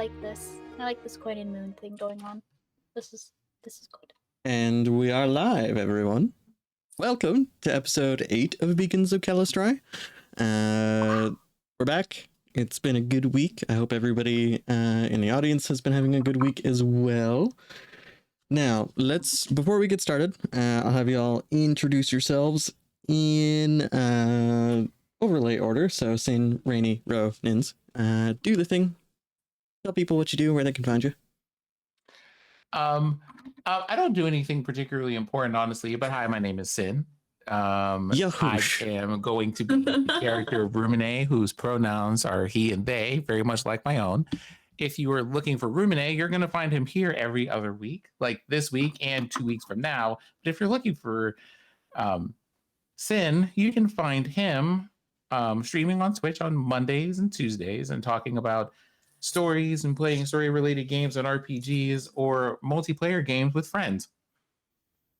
like this. I like this coin and moon thing going on. This is good. And we are live, everyone. Welcome to episode 8 of Beacons of Kelestraye. We're back. It's been a good week. I hope everybody in the audience has been having a good week as well. Now, before we get started, I'll have you all introduce yourselves in overlay order. So, Sin, Rainy, Ro, Nins. Do the thing. Tell people what you do, where they can find you. I don't do anything particularly important, honestly, but hi, my name is Sin. I am going to be the character of Rumine, whose pronouns are he and they, very much like my own. If you are looking for Rumine, you're going to find him here every other week, like this week and 2 weeks from now. But if you're looking for Sin, you can find him streaming on Twitch on Mondays and Tuesdays and talking about stories and playing story-related games and RPGs or multiplayer games with friends.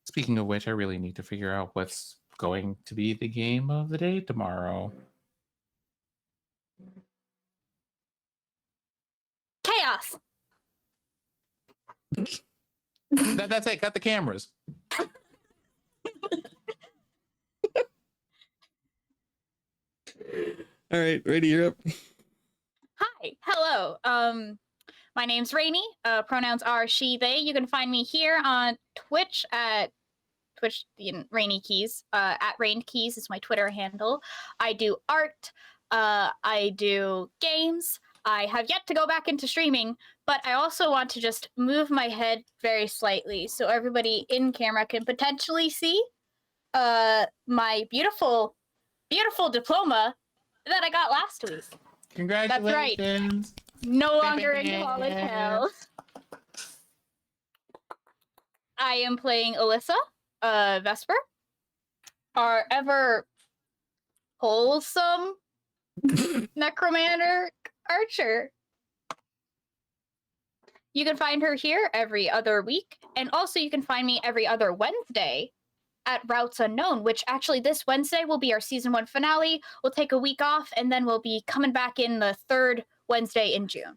Speaking of which, I really need to figure out what's going to be the game of the day tomorrow. Chaos! That's it. Cut the cameras. All right, Rainy, you're up. Hi, hello. My name's Rainy. Pronouns are she, they. You can find me here on Twitch at Rainy Keys. At Rained Keys is my Twitter handle. I do art. I do games. I have yet to go back into streaming, but I also want to just move my head very slightly so everybody in camera can potentially see my beautiful, beautiful diploma that I got last week. Congratulations. That's right. No longer in college hell. I am playing Alyssa, Vesper, our ever wholesome necromancer archer. You can find her here every other week, and also you can find me every other Wednesday at Routes Unknown, which actually this Wednesday will be our season 1 finale. We'll take a week off, and then we'll be coming back in the third Wednesday in June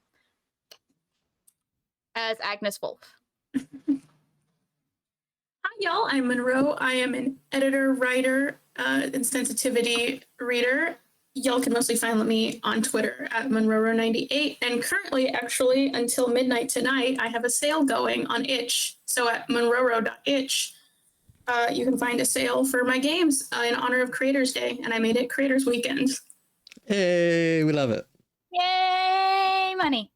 as Agnes Wolf. Hi, y'all. I'm Monroe. I am an editor, writer, and sensitivity reader. Y'all can mostly find me on Twitter at Monroe98. And currently, actually, until midnight tonight, I have a sale going on itch. So at monroe.itch, you can find a sale for my games in honor of Creators Day. And I made it Creators Weekend. Hey, we love it. Yay, money.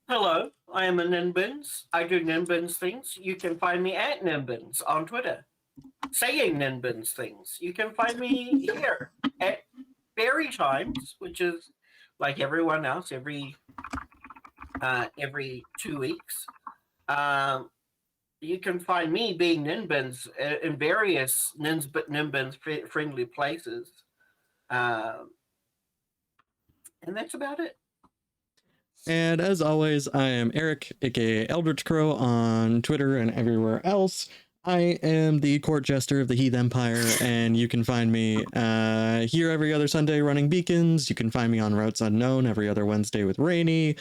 Hello, I am a Ninbins. I do Ninbins things. You can find me at Ninbins on Twitter. Saying Ninbins things. You can find me here at Berry Times, which is like everyone else, every 2 weeks. You can find me being Ninbins in various Ninbins friendly places. And that's about it. And as always, I am Eric, aka Eldritch Crow, on Twitter and everywhere else. I am the court jester of the Heath Empire, and you can find me here every other Sunday running beacons. You can find me on Routes Unknown every other Wednesday with Rainy,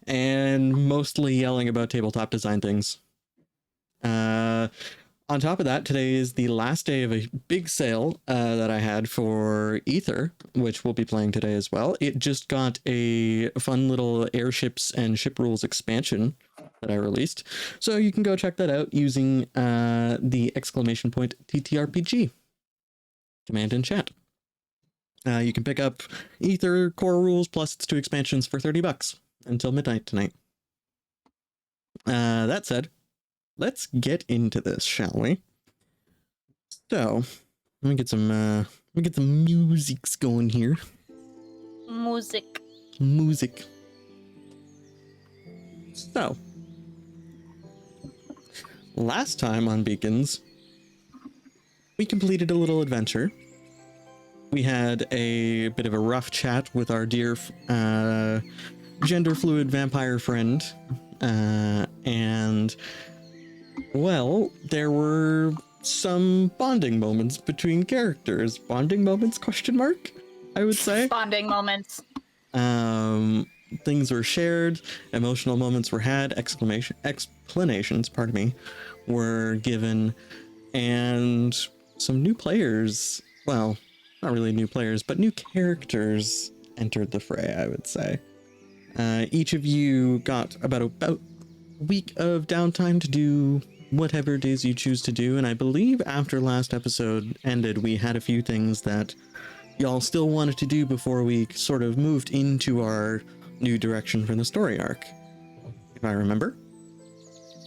and mostly yelling about tabletop design things. On top of that, today is the last day of a big sale that I had for Ether, which we'll be playing today as well. It just got a fun little airships and ship rules expansion that I released. So you can go check that out using the exclamation point TTRPG command in chat. You can pick up Ether core rules plus its 2 expansions for $30 until midnight tonight. That said, let's get into this, shall we? So, let me get some musics going here. Music. So, last time on Beacons, we completed a little adventure. We had a bit of a rough chat with our dear gender fluid vampire friend, and well, there were some bonding moments between characters. Bonding moments, question mark, I would say. Bonding moments. things were shared, emotional moments were had, explanations, pardon me, were given, and some new players, well, not really new players, but new characters entered the fray, I would say. Each of you got about a week of downtime to do whatever it is you choose to do, and I believe after last episode ended, we had a few things that y'all still wanted to do before we sort of moved into our new direction for the story arc, if I remember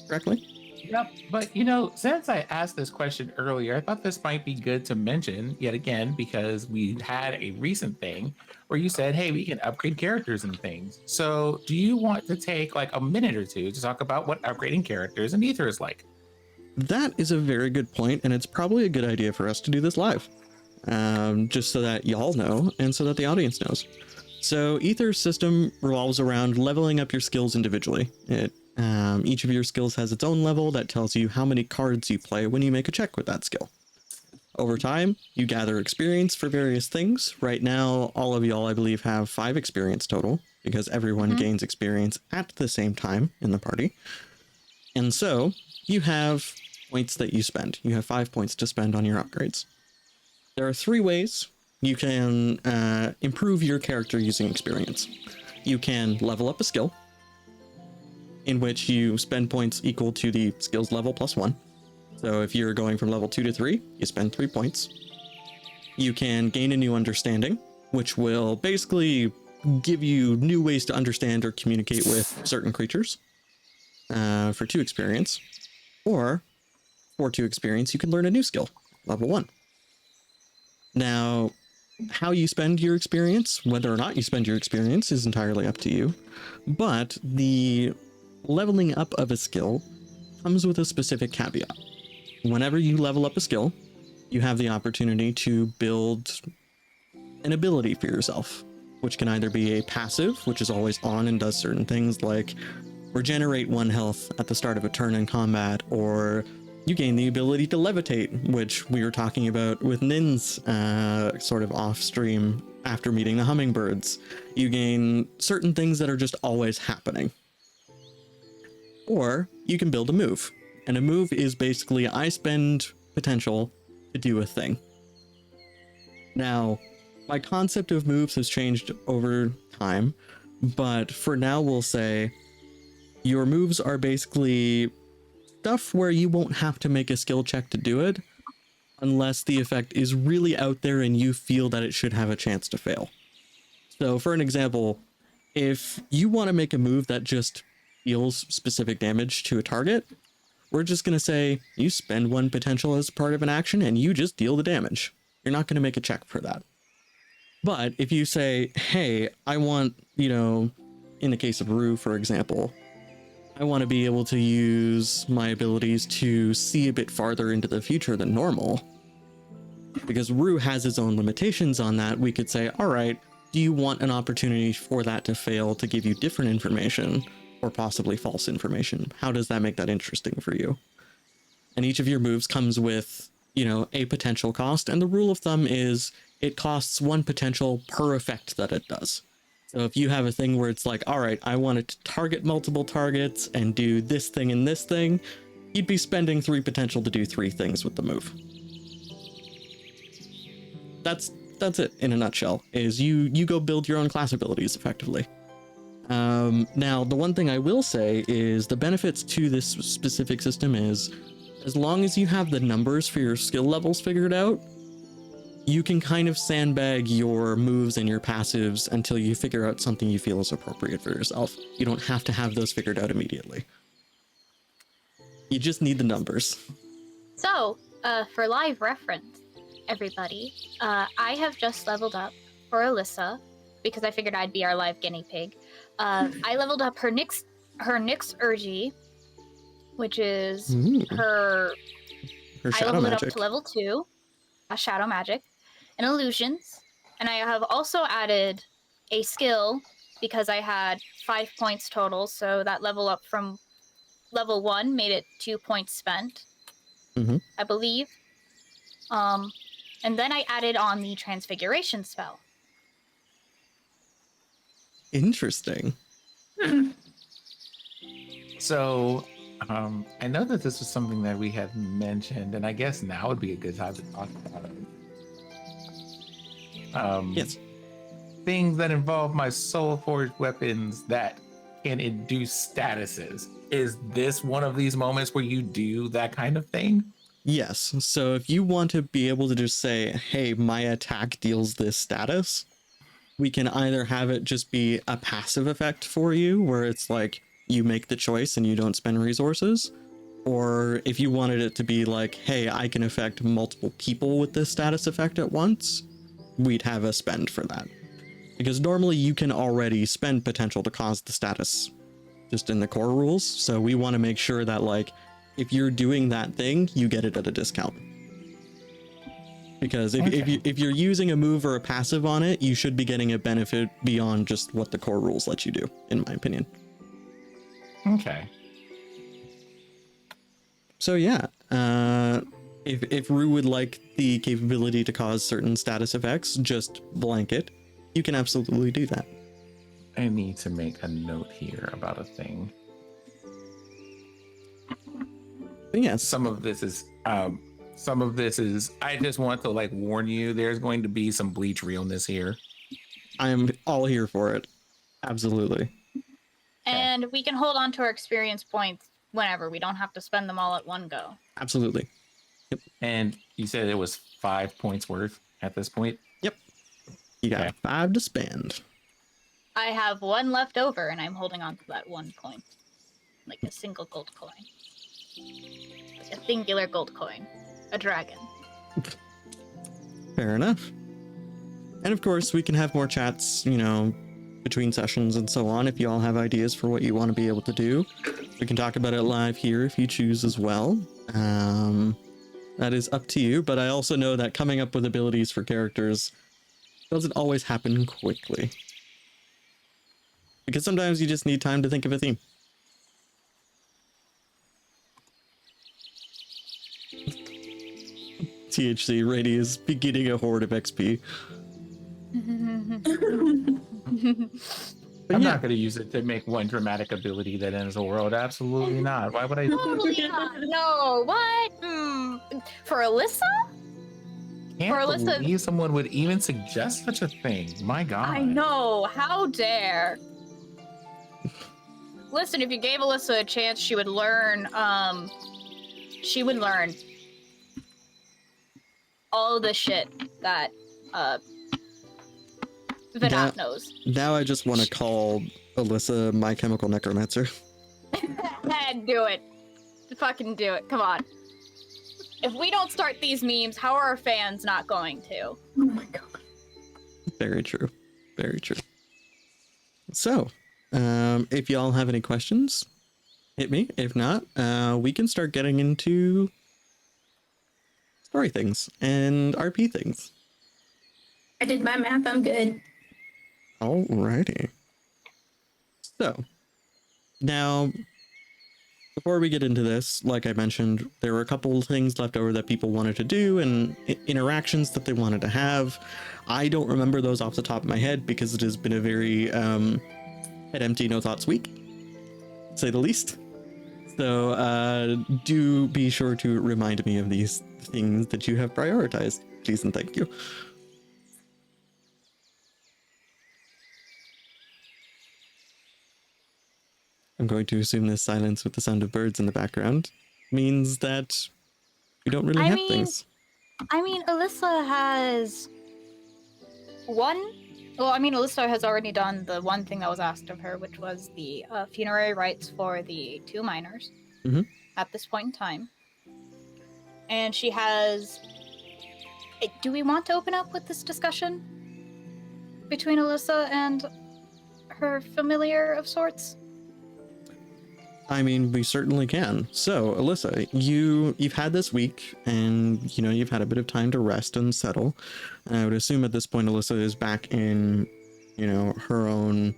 correctly. Yep, but you know, since I asked this question earlier, I thought this might be good to mention yet again, because we had a recent thing where you said, hey, we can upgrade characters and things. So do you want to take like a minute or two to talk about what upgrading characters in Ether is like? That is a very good point, and it's probably a good idea for us to do this live, just so that y'all know and so that the audience knows. So Ether's system revolves around leveling up your skills individually. Each of your skills has its own level that tells you how many cards you play when you make a check with that skill. Over time, you gather experience for various things. Right now, all of y'all, I believe, have 5 experience total, because everyone gains experience at the same time in the party. And so, you have points that you spend. You have 5 points to spend on your upgrades. There are 3 ways you can improve your character using experience. You can level up a skill, in which you spend points equal to the skills level plus 1. So if you're going from level 2 to 3, you spend 3 points. You can gain a new understanding, which will basically give you new ways to understand or communicate with certain creatures for 2 experience. Or for 2 experience, you can learn a new skill, level 1. Now, how you spend your experience, whether or not you spend your experience, is entirely up to you. But the leveling up of a skill comes with a specific caveat. Whenever you level up a skill, you have the opportunity to build an ability for yourself, which can either be a passive, which is always on and does certain things like regenerate 1 health at the start of a turn in combat, or you gain the ability to levitate, which we were talking about with Nin's sort of off stream after meeting the hummingbirds. You gain certain things that are just always happening. Or you can build a move. And a move is basically, I spend potential to do a thing. Now, my concept of moves has changed over time, but for now we'll say your moves are basically stuff where you won't have to make a skill check to do it, unless the effect is really out there and you feel that it should have a chance to fail. So for an example, if you want to make a move that just deals specific damage to a target, we're just going to say you spend 1 potential as part of an action and you just deal the damage. You're not going to make a check for that. But if you say, hey, I want, in the case of Rue, for example, I want to be able to use my abilities to see a bit farther into the future than normal. Because Rue has his own limitations on that, we could say, all right, do you want an opportunity for that to fail to give you different information? Or possibly false information? How does that make that interesting for you? And each of your moves comes with, a potential cost. And the rule of thumb is it costs 1 potential per effect that it does. So if you have a thing where it's like, all right, I want it to target multiple targets and do this thing and this thing, you'd be spending 3 potential to do 3 things with the move. That's it in a nutshell, is you go build your own class abilities effectively. Now, the one thing I will say is the benefits to this specific system is, as long as you have the numbers for your skill levels figured out, you can kind of sandbag your moves and your passives until you figure out something you feel is appropriate for yourself. You don't have to have those figured out immediately. You just need the numbers. So, for live reference, everybody, I have just leveled up for Alyssa, because I figured I'd be our live guinea pig. I leveled up her Nyx Urgy, which is her I shadow leveled it magic. up to level 2, shadow magic, and illusions. And I have also added a skill because I had 5 points total, so that level up from level 1 made it 2 points spent, I believe. And then I added on the transfiguration spell. Interesting. So, I know that this was something that we had mentioned, and I guess now would be a good time to talk about it. Yes. Things that involve my soul forged weapons that can induce statuses. Is this one of these moments where you do that kind of thing? Yes. So if you want to be able to just say, hey, my attack deals this status, we can either have it just be a passive effect for you, where it's like you make the choice and you don't spend resources. Or if you wanted it to be like, hey, I can affect multiple people with this status effect at once, we'd have a spend for that. Because normally you can already spend potential to cause the status just in the core rules. So we want to make sure that, like, if you're doing that thing, you get it at a discount. Because if you're using a move or a passive on it, you should be getting a benefit beyond just what the core rules let you do, in my opinion. Okay. So yeah, if Rue would like the capability to cause certain status effects, just blanket, you can absolutely do that. I need to make a note here about a thing. But yes, Some of this is I just want to like warn you, there's going to be some Bleach realness here. I'm all here for it. Absolutely. And we can hold on to our experience points whenever. We don't have to spend them all at one go. Absolutely. Yep. And you said it was 5 points worth at this point? Yep. You got Okay. 5 to spend. I have 1 left over, and I'm holding on to that 1 point. Like a single gold coin. Like a singular gold coin. A dragon. Fair enough. And of course, we can have more chats, you know, between sessions and so on, if you all have ideas for what you want to be able to do. We can talk about it live here if you choose as well. That is up to you, but I also know that coming up with abilities for characters doesn't always happen quickly. Because sometimes you just need time to think of a theme. THC, Rainy is beginning a horde of XP. I'm not going to use it to make one dramatic ability that ends the world. Absolutely not. Why would I? Totally not. No, what? For Alyssa? Can't For Alyssa- believe someone would even suggest such a thing. My God. I know. How dare? Listen, if you gave Alyssa a chance, she would learn. She would learn all the shit that Vidaf knows. Now I just want to call Alyssa My Chemical Necromancer. Do it. Fucking do it. Come on. If we don't start these memes, how are our fans not going to? Oh my god. Very true. Very true. So, if y'all have any questions, hit me. If not, we can start getting into story things and RP things. I did my math. I'm good. Alrighty. So, now, before we get into this, like I mentioned, there were a couple of things left over that people wanted to do and interactions that they wanted to have. I don't remember those off the top of my head because it has been a very head empty, no thoughts week, to say the least. So do be sure to remind me of these things that you have prioritized, please and thank you. I'm going to assume this silence with the sound of birds in the background means that we don't really have things. I mean, Alyssa has one. Well, I mean, Alyssa has already done the one thing that was asked of her, which was the funerary rites for the 2 miners at this point in time. And she has. Do we want to open up with this discussion between Alyssa and her familiar of sorts? I mean, we certainly can. So, Alyssa, you've had this week, and you've had a bit of time to rest and settle. And I would assume at this point, Alyssa is back in, her own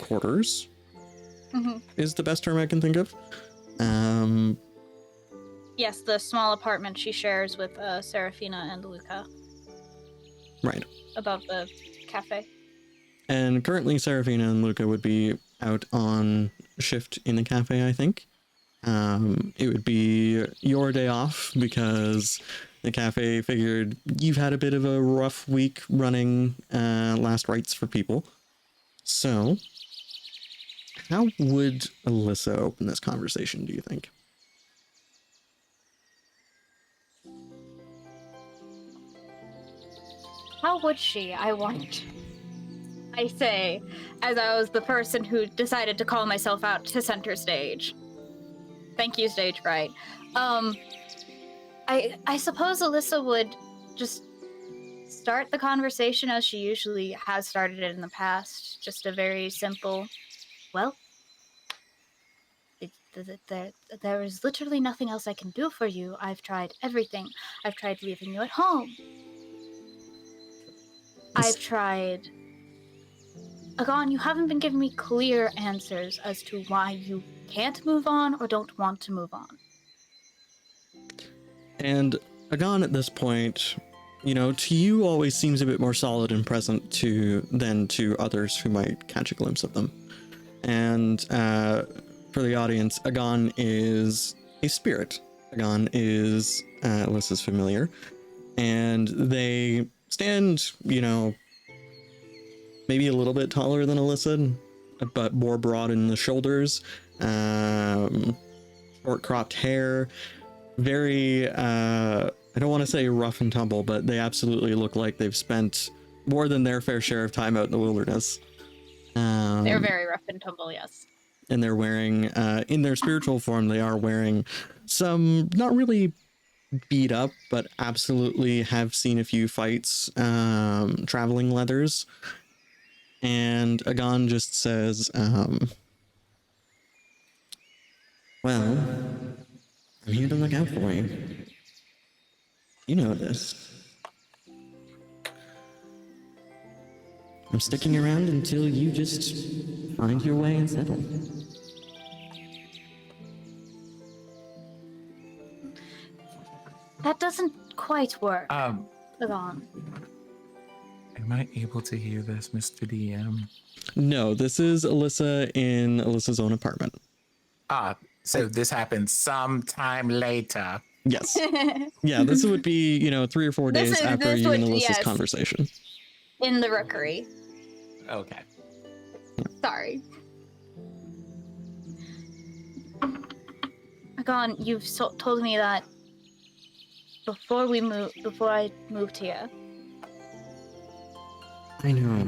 quarters. Is the best term I can think of. Yes, the small apartment she shares with Serafina and Luca. Right. Above the cafe. And currently, Serafina and Luca would be out on shift in the cafe, I think. It would be your day off because the cafe figured you've had a bit of a rough week running last rites for people. So, how would Alyssa open this conversation, do you think? How would she? I wonder. I say, as I was the person who decided to call myself out to center stage. Thank you, stage fright. I suppose Alyssa would just start the conversation as she usually has started it in the past. Just a very simple, well, there is literally nothing else I can do for you. I've tried everything. I've tried leaving you at home. I've tried... Agon, you haven't been giving me clear answers as to why you can't move on or don't want to move on. And Agon at this point, you know, to you always seems a bit more solid and present than to others who might catch a glimpse of them. And for the audience, Agon is a spirit. Agon is Alyssa's familiar. And they stand, you know, maybe a little bit taller than Alyssa, but more broad in the shoulders, short cropped hair, very, I don't want to say rough and tumble, but they absolutely look like they've spent more than their fair share of time out in the wilderness. They're very rough and tumble, yes. And they're wearing, in their spiritual form, they are wearing some, not really beat up, but absolutely have seen a few fights, traveling leathers. And Agon just says, well, I'm here to look out for you. You know this. I'm sticking around until you just find your way and settle. That doesn't quite work. Agon. Am I able to hear this, Mr. DM? No, this is Alyssa in Alyssa's own apartment. So this happened sometime later. Yes. Yeah, this would be, you know, 3 or 4 days after you and Alyssa's yes. conversation. In the rookery. Okay. Sorry. Agon, you've told me that before I moved here. I know.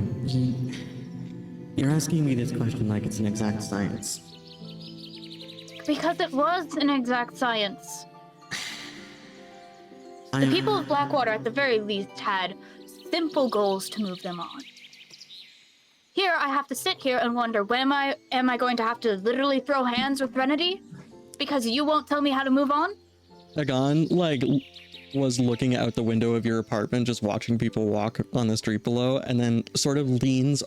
You're asking me this question like it's an exact science. Because it was an exact science. The people of Blackwater, at the very least, had simple goals to move them on. Here, I have to sit here and wonder, when am I going to have to literally throw hands with Renity? Because you won't tell me how to move on? Agon, was looking out the window of your apartment, just watching people walk on the street below, and then sort of leans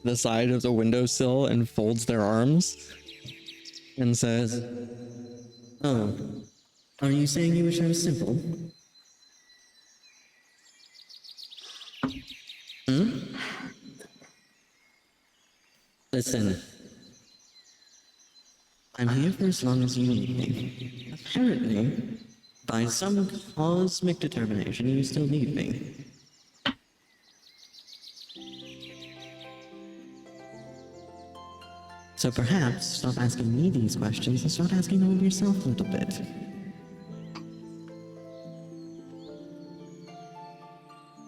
the side of the windowsill and folds their arms and says, "Oh, are you saying you wish I was simple? Listen, I'm here for as long as you need me. Apparently, by some cosmic determination, you still need me. So perhaps stop asking me these questions and start asking them of yourself a little bit.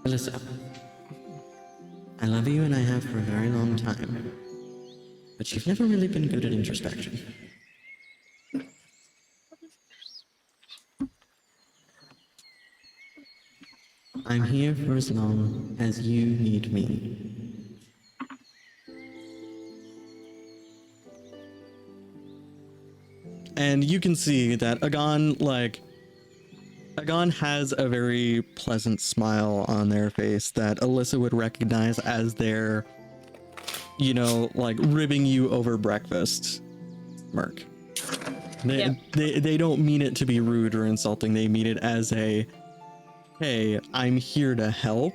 Alyssa, I love you and I have for a very long time, but you've never really been good at introspection. I'm here for as long as you need me. And you can see that Agon has a very pleasant smile on their face that Alyssa would recognize as their, you know, like ribbing you over breakfast smirk. They don't mean it to be rude or insulting. They mean it as a, hey, I'm here to help,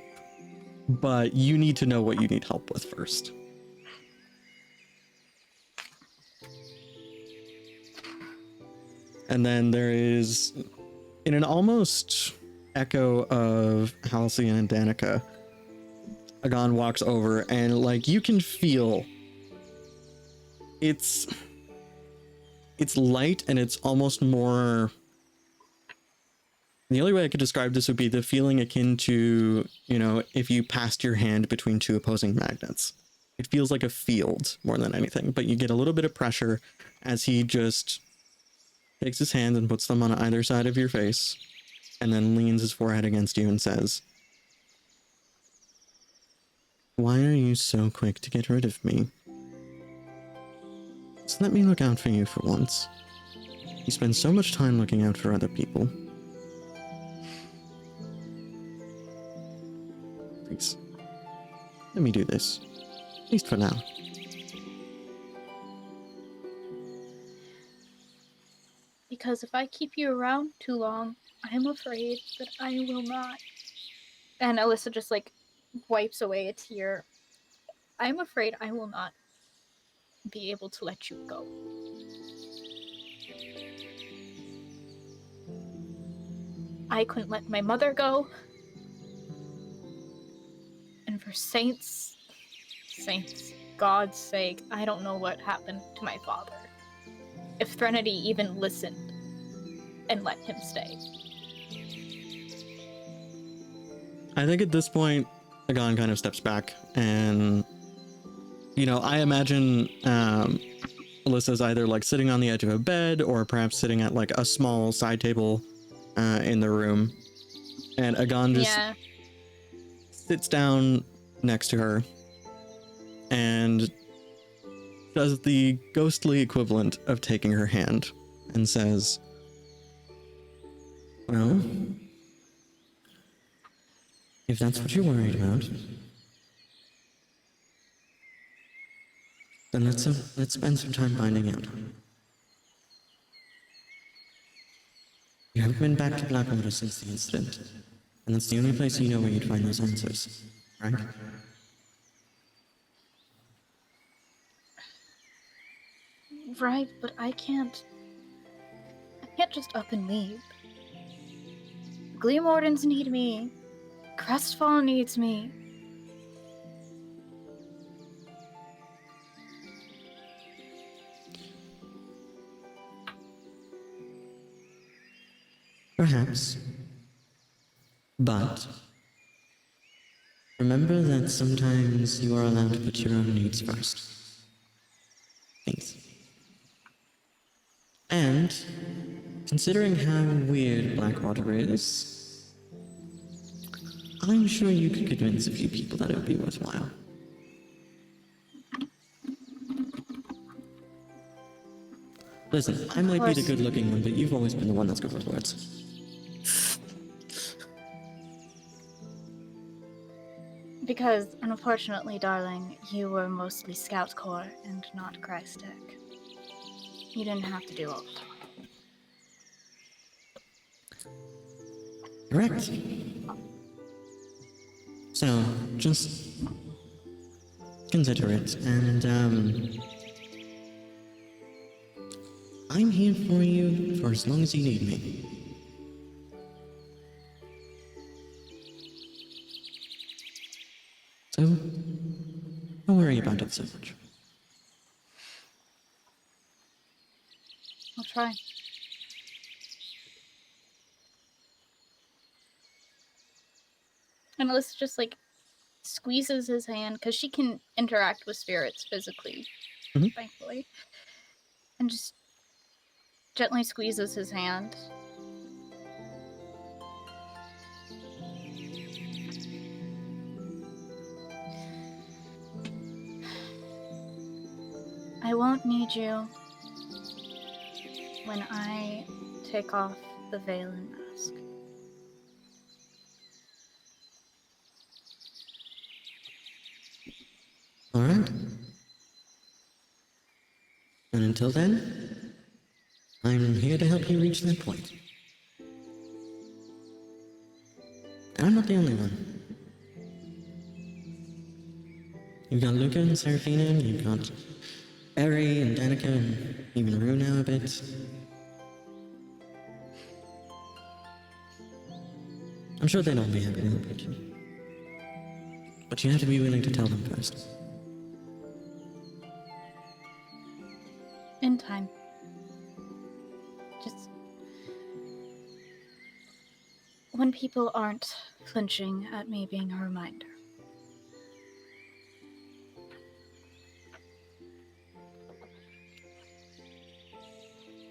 but you need to know what you need help with first. And then there is, in an almost echo of Halcyon and Danica, Agon walks over and, like, you can feel it's light, and it's almost more, the only way I could describe this would be the feeling akin to, you know, if you passed your hand between two opposing magnets. It feels like a field more than anything, but you get a little bit of pressure as he just takes his hands and puts them on either side of your face, and then leans his forehead against you and says, "Why are you so quick to get rid of me? Just let me look out for you for once. You spend so much time looking out for other people. Please, let me do this, at least for now." Because if I keep you around too long, I'm afraid that I will not. And Alyssa just, like, wipes away a tear. I'm afraid I will not be able to let you go. I couldn't let my mother go. And for Saints, God's sake, I don't know what happened to my father. If Threnody even listened and let him stay. I think at this point, Agon kind of steps back and, you know, I imagine Alyssa's either like sitting on the edge of a bed or perhaps sitting at like a small side table in the room. And Agon just sits down next to her and does the ghostly equivalent of taking her hand and says, "Well, if that's what you're worried about, then let's spend some time finding out. You haven't been back to Blackwater since the incident, and that's the only place you know where you'd find those answers, right?" Right, but I can't just up and leave. Gleamwardens need me. Crestfall needs me. Perhaps. But remember that sometimes you are allowed to put your own needs first. Thanks. And considering how weird Blackwater is, I'm sure you could convince a few people that it would be worthwhile. Listen, I might be the good-looking one, but you've always been the one that's good with words. Because, unfortunately, darling, you were mostly Scout Corps and not Chrystek. You didn't have to do all that. Correct. So, just consider it, and, I'm here for you for as long as you need me. So, don't worry about it so much. I'll try. And Alyssa just, like, squeezes his hand, because she can interact with spirits physically, thankfully. And just gently squeezes his hand. I won't need you when I take off the veil and mask. All right. And until then, I'm here to help you reach that point. And I'm not the only one. You've got Luca and Serafina, you've got Eri and Danica, and even Rue now a bit. I'm sure they'd all be happy to help you. But you have to be willing to tell them first. In time. Just when people aren't flinching at me being a reminder.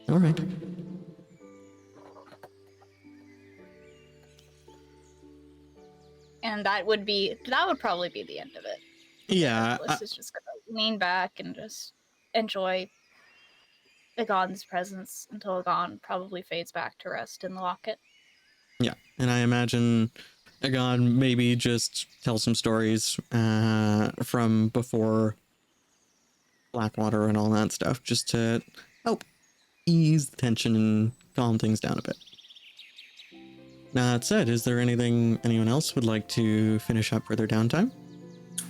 All right. And that would probably be the end of it. Yeah. Alice is just gonna lean back and just enjoy Agon's presence until Agon probably fades back to rest in the locket. Yeah, and I imagine Agon maybe just tell some stories from before Blackwater and all that stuff, just to help ease the tension and calm things down a bit. Now, that said, is there anything anyone else would like to finish up for their downtime?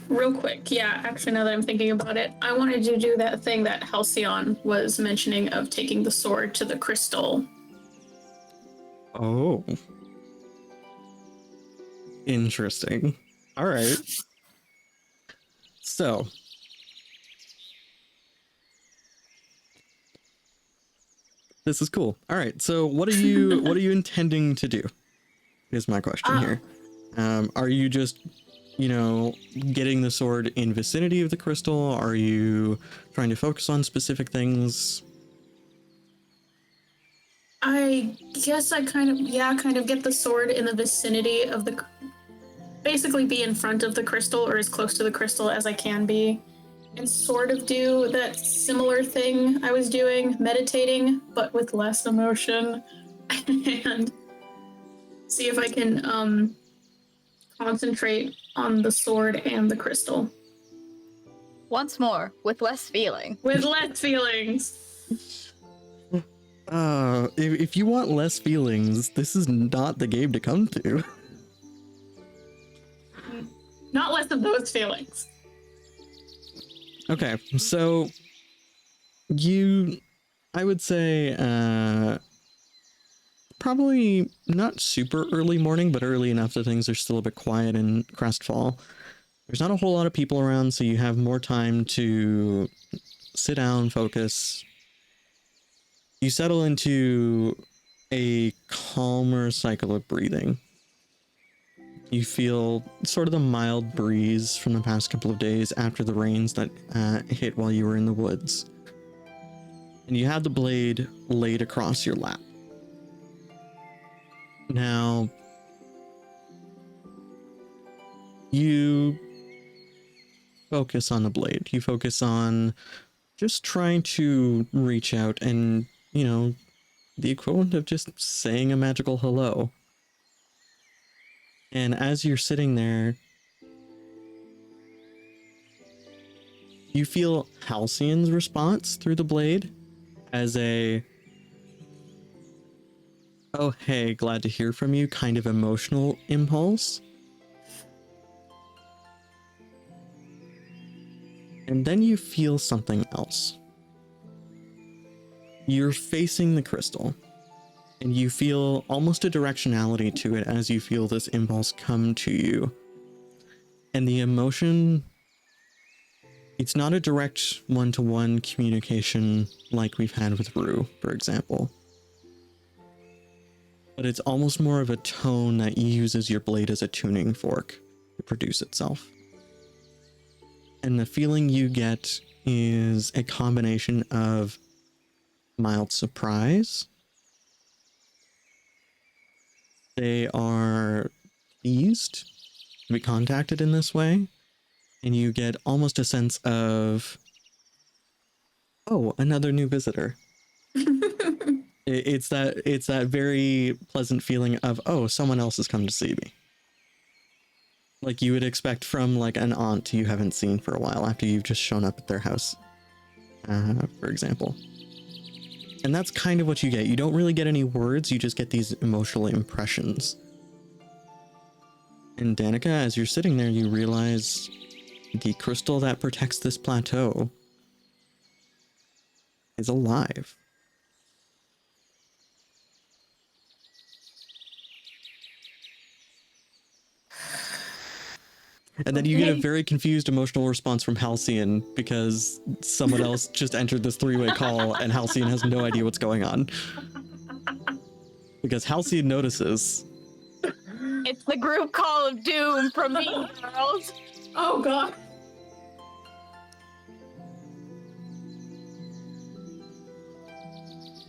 Real quick, yeah, actually, now that I'm thinking about it, I wanted to do that thing that Halcyon was mentioning of taking the sword to the crystal. Oh. Interesting. All right. So. This is cool. All right. So what are you intending to do? Is my question here. Are you just, getting the sword in vicinity of the crystal? Are you trying to focus on specific things? I guess I kind of get the sword in the vicinity of basically be in front of the crystal or as close to the crystal as I can be, and sort of do that similar thing I was doing, meditating, but with less emotion, and see if I can concentrate on the sword and the crystal. Once more, with less feeling. With less feelings. If you want less feelings, this is not the game to come to. Not less of those feelings. Okay, so I would say, probably not super early morning, but early enough that things are still a bit quiet in Crestfall. There's not a whole lot of people around, so you have more time to sit down, focus. You settle into a calmer cycle of breathing. You feel sort of the mild breeze from the past couple of days after the rains that hit while you were in the woods. And you have the blade laid across your lap. Now, you focus on the blade. You focus on just trying to reach out and, the equivalent of just saying a magical hello. And as you're sitting there, you feel Halcyon's response through the blade as a, oh, hey, glad to hear from you, kind of emotional impulse. And then you feel something else. You're facing the crystal, and you feel almost a directionality to it as you feel this impulse come to you. And the emotion, it's not a direct one-to-one communication like we've had with Rue, for example. But it's almost more of a tone that uses your blade as a tuning fork to produce itself. And the feeling you get is a combination of mild surprise. They are pleased to be contacted in this way. And you get almost a sense of, oh, another new visitor. It's that very pleasant feeling of, oh, someone else has come to see me. Like you would expect from like an aunt you haven't seen for a while after you've just shown up at their house, for example. And that's kind of what you get. You don't really get any words, you just get these emotional impressions. And Danica, as you're sitting there, you realize the crystal that protects this plateau is alive. And then you get a very confused emotional response from Halcyon because someone else just entered this three-way call and Halcyon has no idea what's going on. Because Halcyon notices. It's the group call of doom from Mean Girls. Oh god.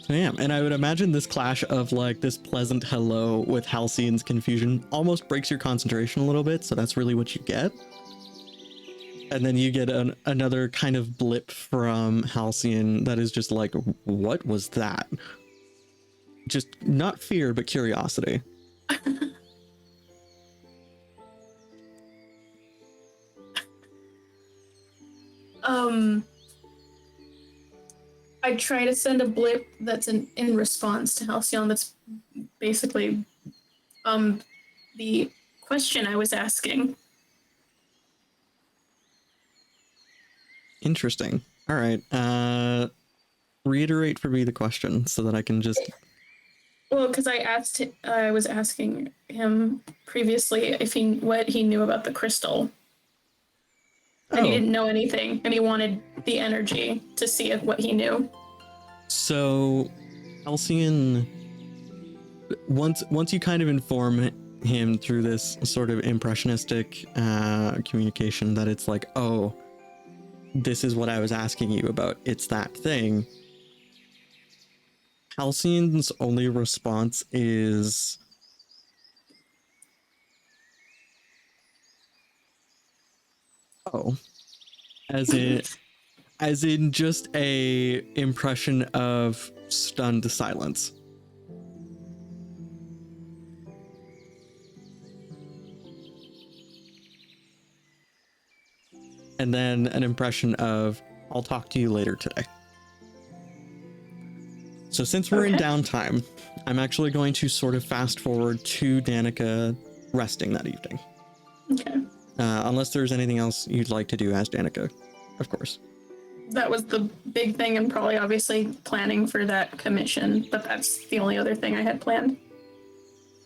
So yeah, and I would imagine this clash of like this pleasant hello with Halcyon's confusion almost breaks your concentration a little bit, so that's really what you get. And then you get another kind of blip from Halcyon that is just like, what was that? Just not fear, but curiosity. I try to send a blip that's in response to Halcyon that's basically the question I was asking. Interesting. All right. Reiterate for me the question so that I can just... Well, because I was asking him previously if what he knew about the crystal. And he didn't know anything, and he wanted the energy to see what he knew. So, Halcyon, once you kind of inform him through this sort of impressionistic communication that it's like, oh, this is what I was asking you about, it's that thing. Halcyon's only response is... oh, as in just a impression of stunned silence. And then an impression of, I'll talk to you later today. So since we're in downtime, I'm actually going to sort of fast forward to Danica resting that evening. Okay. Unless there's anything else you'd like to do as Danica, of course. That was the big thing, and probably obviously planning for that commission, but that's the only other thing I had planned.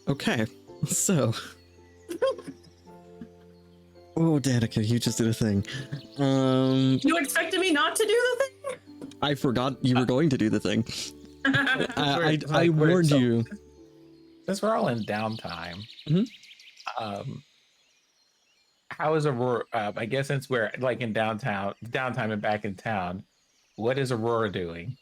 Okay, so... oh, Danica, you just did a thing. You expected me not to do the thing? I forgot you were going to do the thing. I We're- warned so- you. Since we're all in downtime, how is Aurora? I guess since we're like in downtime and back in town, what is Aurora doing?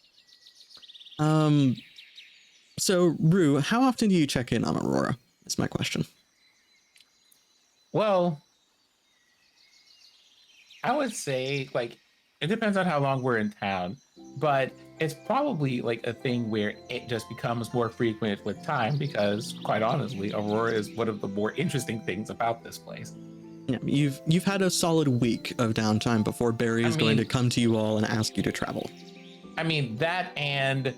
So, Rue, how often do you check in on Aurora? Is my question. Well, I would say like it depends on how long we're in town, but it's probably like a thing where it just becomes more frequent with time because, quite honestly, Aurora is one of the more interesting things about this place. Yeah, you've had a solid week of downtime before Barry is going to come to you all and ask you to travel. I mean, that and,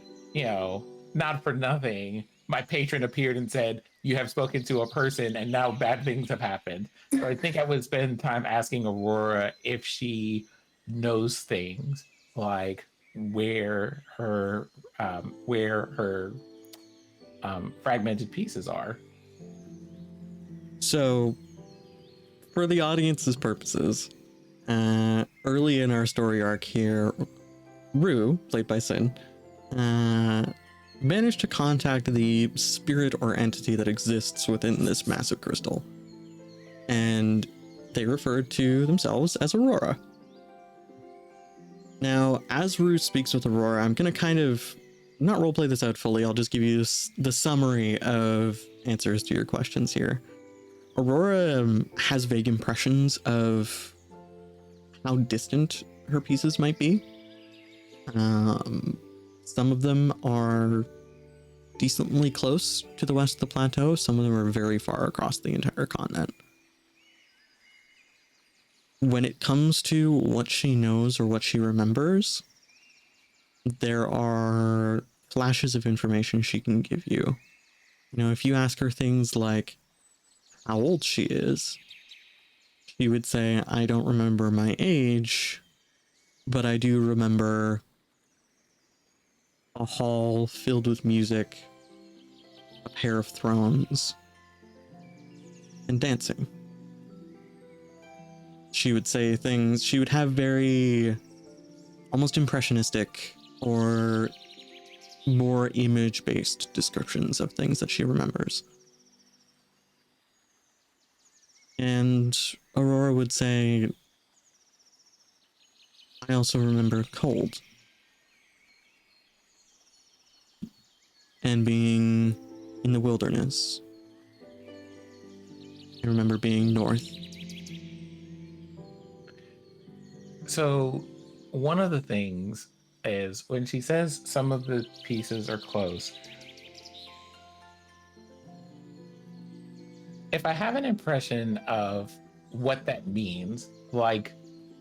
not for nothing, my patron appeared and said, you have spoken to a person and now bad things have happened. So I think I would spend time asking Aurora if she knows things like where her fragmented pieces are. So, for the audience's purposes, early in our story arc here, Rue, played by Sin, managed to contact the spirit or entity that exists within this massive crystal. And they referred to themselves as Aurora. Now, as Rue speaks with Aurora, I'm going to kind of not roleplay this out fully. I'll just give you the summary of answers to your questions here. Aurora has vague impressions of how distant her pieces might be. Some of them are decently close to the west of the plateau. Some of them are very far across the entire continent. When it comes to what she knows or what she remembers, there are flashes of information she can give you. If you ask her things like how old she is, She would say, I don't remember my age, but I do remember a hall filled with music, a pair of thrones, and dancing. She would say things, she would have very almost impressionistic or more image-based descriptions of things that she remembers. And Aurora would say, I also remember cold. And being in the wilderness. I remember being north. So one of the things is when she says some of the pieces are close, if I have an impression of what that means, like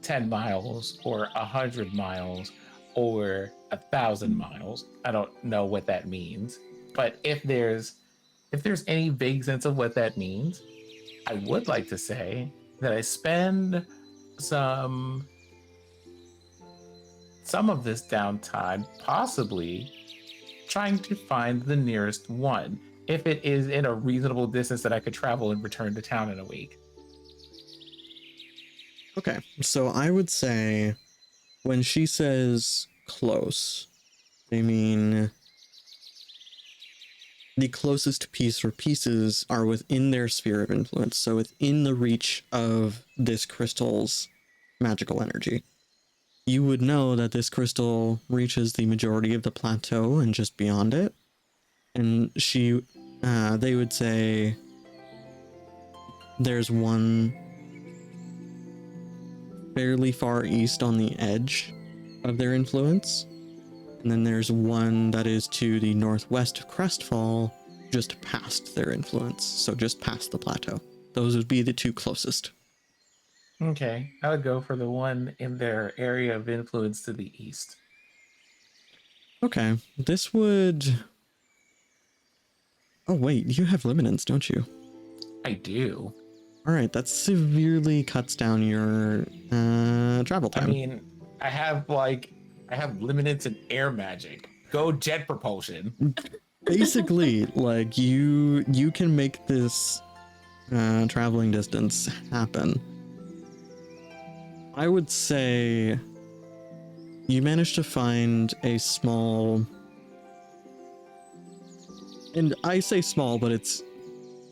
10 miles or 100 miles or 1,000 miles, I don't know what that means. But if there's any vague sense of what that means, I would like to say that I spend some of this downtime possibly trying to find the nearest one, if it is in a reasonable distance that I could travel and return to town in a week. Okay, so I would say when she says close, they mean the closest piece or pieces are within their sphere of influence, so within the reach of this crystal's magical energy. You would know that this crystal reaches the majority of the plateau and just beyond it. And they would say there's one fairly far east on the edge of their influence. And then there's one that is to the northwest of Crestfall, just past their influence. So just past the plateau. Those would be the two closest. Okay, I would go for the one in their area of influence to the east. Okay, this would... Oh wait, you have limitants, don't you? I do. Alright, that severely cuts down your travel time. I mean, I have limitants in air magic. Go jet propulsion. Basically, like, you can make this traveling distance happen. I would say you managed to find a small, and I say small, but it's,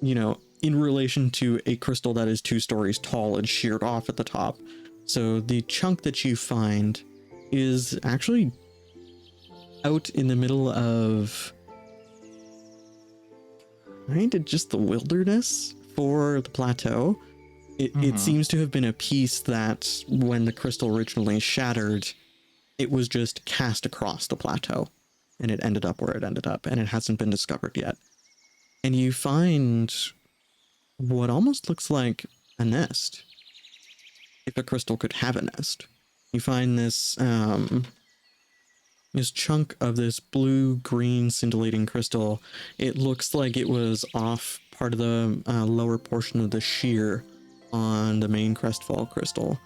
you know, in relation to a crystal that is 2 stories tall and sheared off at the top. So the chunk that you find is actually out in the middle of kind of just the wilderness for the plateau. It seems to have been a piece that when the crystal originally shattered, it was just cast across the plateau and it ended up where it ended up, and it hasn't been discovered yet. And you find what almost looks like a nest, if a crystal could have a nest. You find this this chunk of this blue-green scintillating crystal. It looks like it was off part of the lower portion of the shear on the main Crestfall crystal.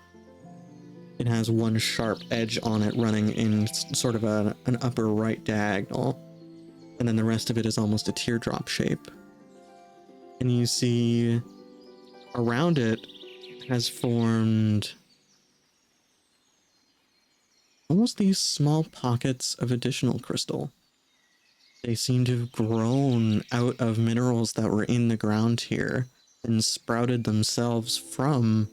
It has one sharp edge on it running in sort of an upper right diagonal, and then the rest of it is almost a teardrop shape. And you see around it has formed almost these small pockets of additional crystal. They seem to have grown out of minerals that were in the ground here and sprouted themselves from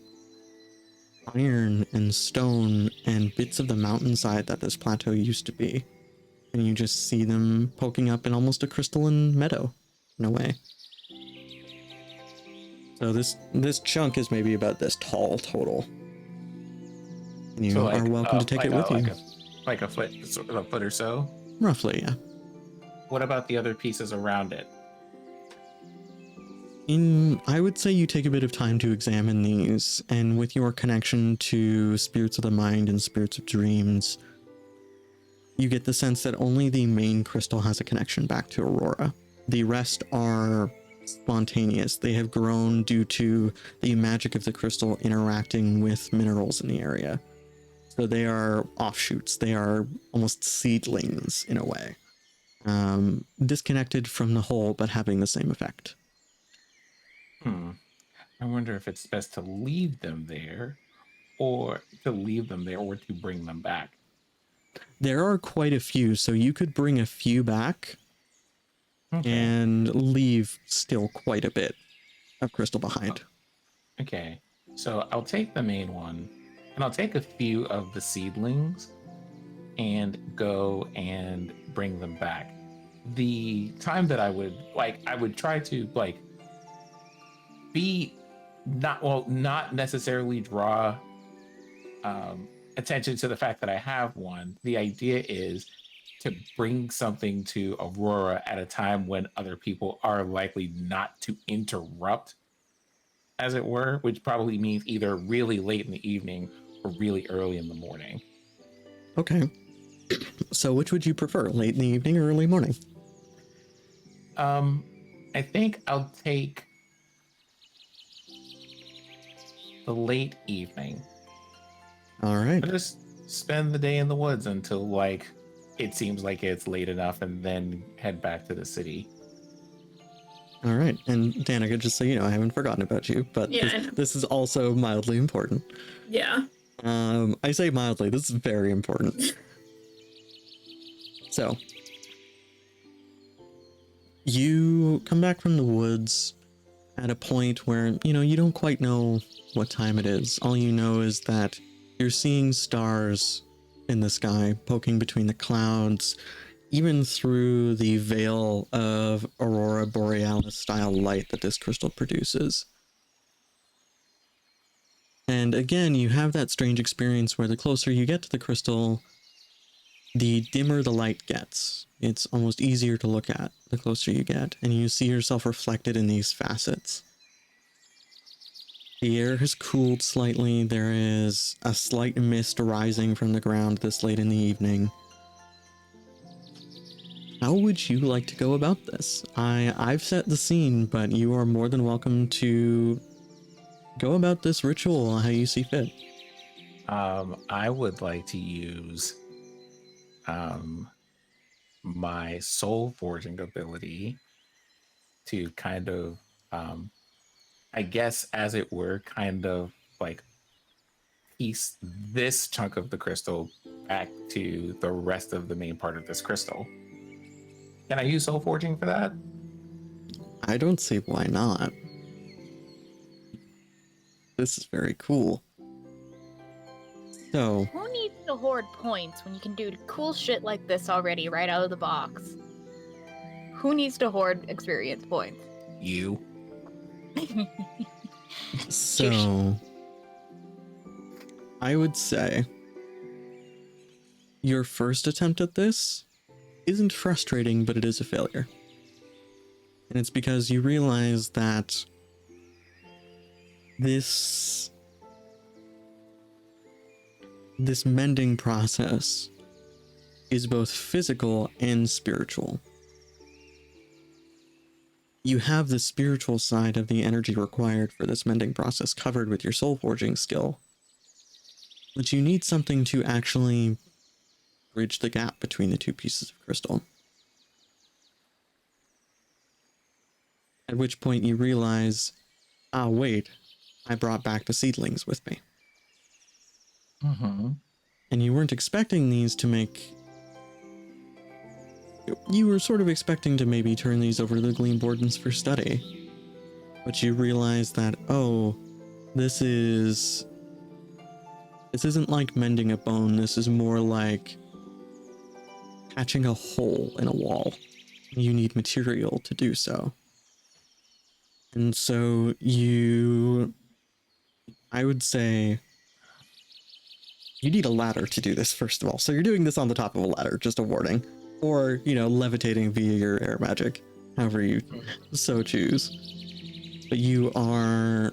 iron and stone and bits of the mountainside that this plateau used to be. And you just see them poking up in almost a crystalline meadow, in a way. So this chunk is maybe about this tall total. And you are welcome to take it with you. Like a foot or so? Roughly, yeah. What about the other pieces around it? I would say you take a bit of time to examine these, and with your connection to spirits of the mind and spirits of dreams, you get the sense that only the main crystal has a connection back to Aurora. The rest are spontaneous. They have grown due to the magic of the crystal interacting with minerals in the area. So they are offshoots. They are almost seedlings in a way. Disconnected from the whole, but having the same effect. I wonder if it's best to leave them there or to bring them back. There are quite a few, so you could bring a few back and leave still quite a bit of crystal behind. Okay, so I'll take the main one, and I'll take a few of the seedlings and go and bring them back. The time that I would try to be not necessarily draw attention to the fact that I have one. The idea is to bring something to Aurora at a time when other people are likely not to interrupt, as it were, which probably means either really late in the evening or really early in the morning. Okay. So which would you prefer, late in the evening or early morning? I think I'll take the late evening. All right. I'll just spend the day in the woods until it seems like it's late enough, and then head back to the city. All right. And Danica, just so you know, I haven't forgotten about you, but this is also mildly important. Yeah. I say mildly, this is very important. So, you come back from the woods at a point where, you don't quite know what time it is. All you know is that you're seeing stars in the sky poking between the clouds, even through the veil of Aurora Borealis style light that this crystal produces. And again, you have that strange experience where the closer you get to the crystal, the dimmer the light gets. It's almost easier to look at the closer you get, and you see yourself reflected in these facets. The air has cooled slightly. There is a slight mist rising from the ground this late in the evening. How would you like to go about this? I've set the scene, but you are more than welcome to go about this ritual how you see fit. I would like to use my soul forging ability to kind of I guess, as it were, kind of piece this chunk of the crystal back to the rest of the main part of this crystal. Can I use soul forging for that? I don't see why not. This is very cool. So, Who needs to hoard points when you can do cool shit like this already right out of the box? Who needs to hoard experience points? You. So, I would say your first attempt at this isn't frustrating, but it is a failure. And it's because you realize that this mending process is both physical and spiritual. You have the spiritual side of the energy required for this mending process covered with your soul forging skill, but you need something to actually bridge the gap between the two pieces of crystal. At which point you realize, wait, I brought back the seedlings with me. Mm-hmm. And you weren't expecting these to make... You were sort of expecting to maybe turn these over to the Gleam Wardens for study. But you realize that, this isn't like mending a bone. This is more like patching a hole in a wall. You need material to do so. And so I would say you need a ladder to do this, first of all. So you're doing this on the top of a ladder, just a warning. Or, levitating via your air magic, however you so choose. But you are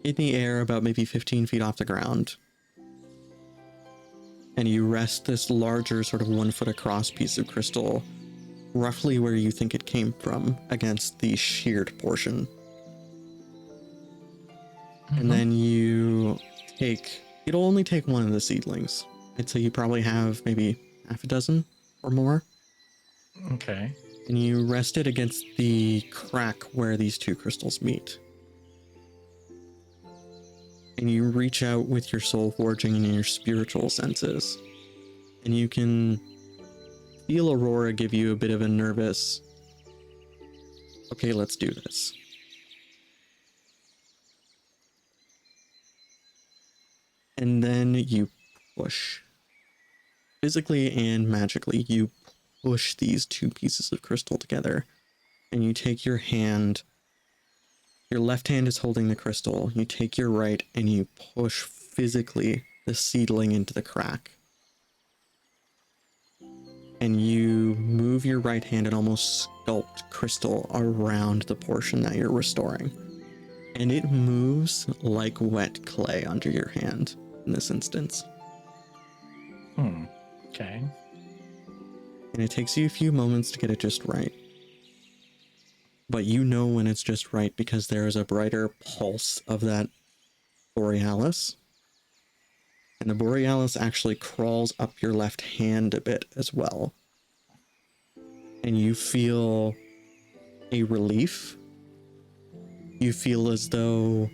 in the air about maybe 15 feet off the ground. And you rest this larger sort of 1 foot across piece of crystal roughly where you think it came from against the sheared portion. And then it'll only take one of the seedlings. I'd say you probably have maybe half a dozen or more. Okay. And you rest it against the crack where these two crystals meet. And you reach out with your soul forging and your spiritual senses. And you can feel Aurora give you a bit of a nervous, okay, let's do this. And then you push. Physically and magically, you push these two pieces of crystal together. And you take your hand, your left hand is holding the crystal. You take your right and you push physically the seedling into the crack. And you move your right hand and almost sculpt crystal around the portion that you're restoring. And it moves like wet clay under your hand in this instance. Okay. And it takes you a few moments to get it just right. But you know when it's just right because there is a brighter pulse of that borealis. And the borealis actually crawls up your left hand a bit as well. And you feel a relief. You feel as though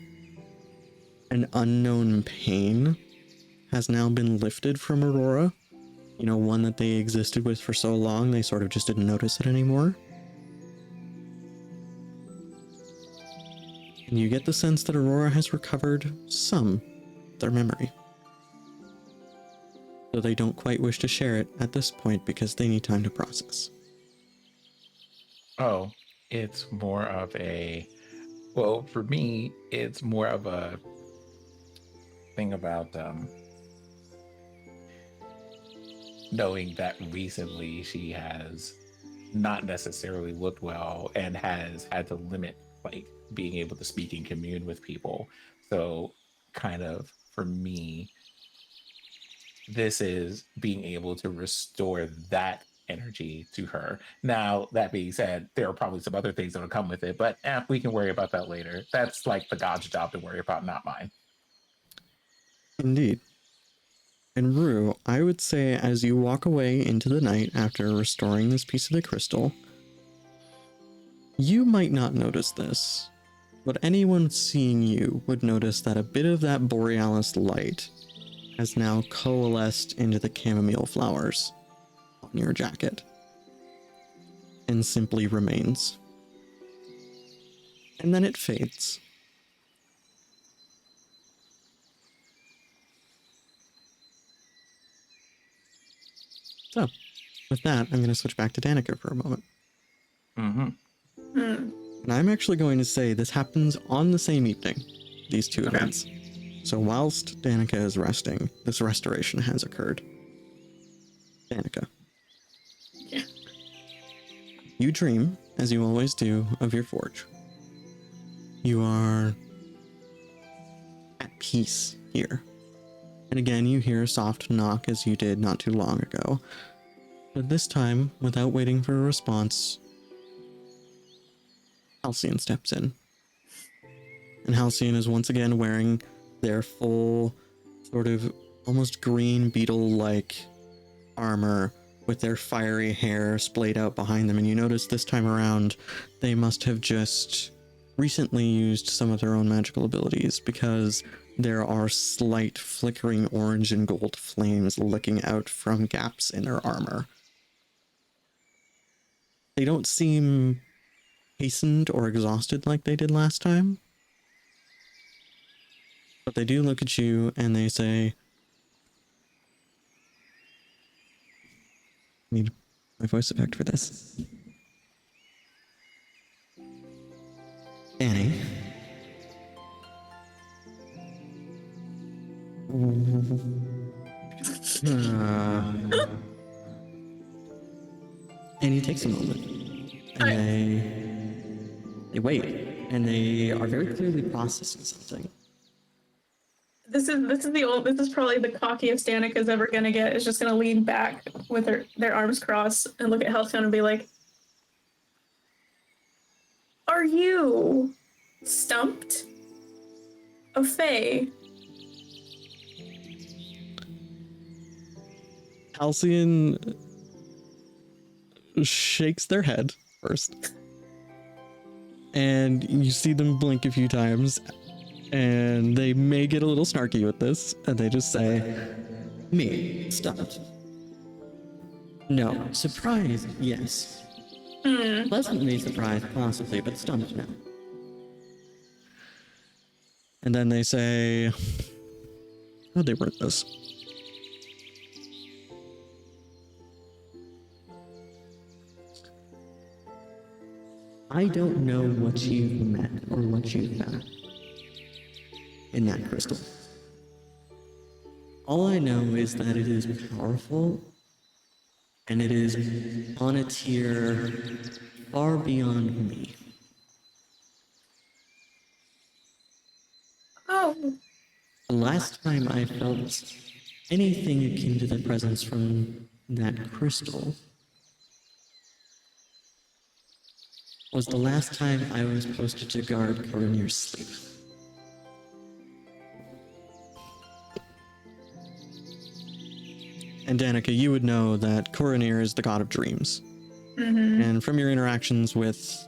an unknown pain has now been lifted from Aurora. You know, one that they existed with for so long, they sort of just didn't notice it anymore. And you get the sense that Aurora has recovered some of their memory. Though they don't quite wish to share it at this point because they need time to process. Oh, it's more of well, for me, it's more of a thing about knowing that recently she has not necessarily looked well and has had to limit like being able to speak and commune with people. So kind of for me, this is being able to restore that energy to her. Now, that being said, there are probably some other things that will come with it, but we can worry about that later. That's like the god's job to worry about, not mine. Indeed. And Rue, I would say as you walk away into the night after restoring this piece of the crystal, you might not notice this, but anyone seeing you would notice that a bit of that borealis light has now coalesced into the chamomile flowers on your jacket and simply remains. And then it fades. So, with that, I'm going to switch back to Danica for a moment. And I'm actually going to say this happens on the same evening, these two events. So whilst Danica is resting, this restoration has occurred. Danica. Yeah. You dream, as you always do, of your forge. You are at peace here. And again, you hear a soft knock as you did not too long ago. But this time, without waiting for a response, Halcyon steps in. And Halcyon is once again wearing their full, sort of almost green beetle-like armor with their fiery hair splayed out behind them. And you notice this time around, they must have just recently used some of their own magical abilities because there are slight flickering orange and gold flames licking out from gaps in their armor. They don't seem hastened or exhausted like they did last time. But they do look at you and they say, I need my voice effect for this. Annie. Annie takes a moment. And they wait. And they are very clearly processing something. This is probably the cockiest Danica's ever gonna get. Is just gonna lean back with their arms crossed and look at Halcyon and be like, Are you stumped? A fae? Halcyon shakes their head first. And you see them blink a few times. And they may get a little snarky with this. And they just say, Me, stumped. No, surprised, yes. Pleasantly surprised, possibly, but stumped now. and then they say, how'd they word this? I don't know what you've met or what you've found in that crystal. All I know is that it is powerful, and it is on a tier far beyond me. Oh, The last time I felt anything akin to the presence from that crystal was the last time I was posted to guard Coronir's sleep. And Danica, you would know that Coronir is the god of dreams. And from your interactions with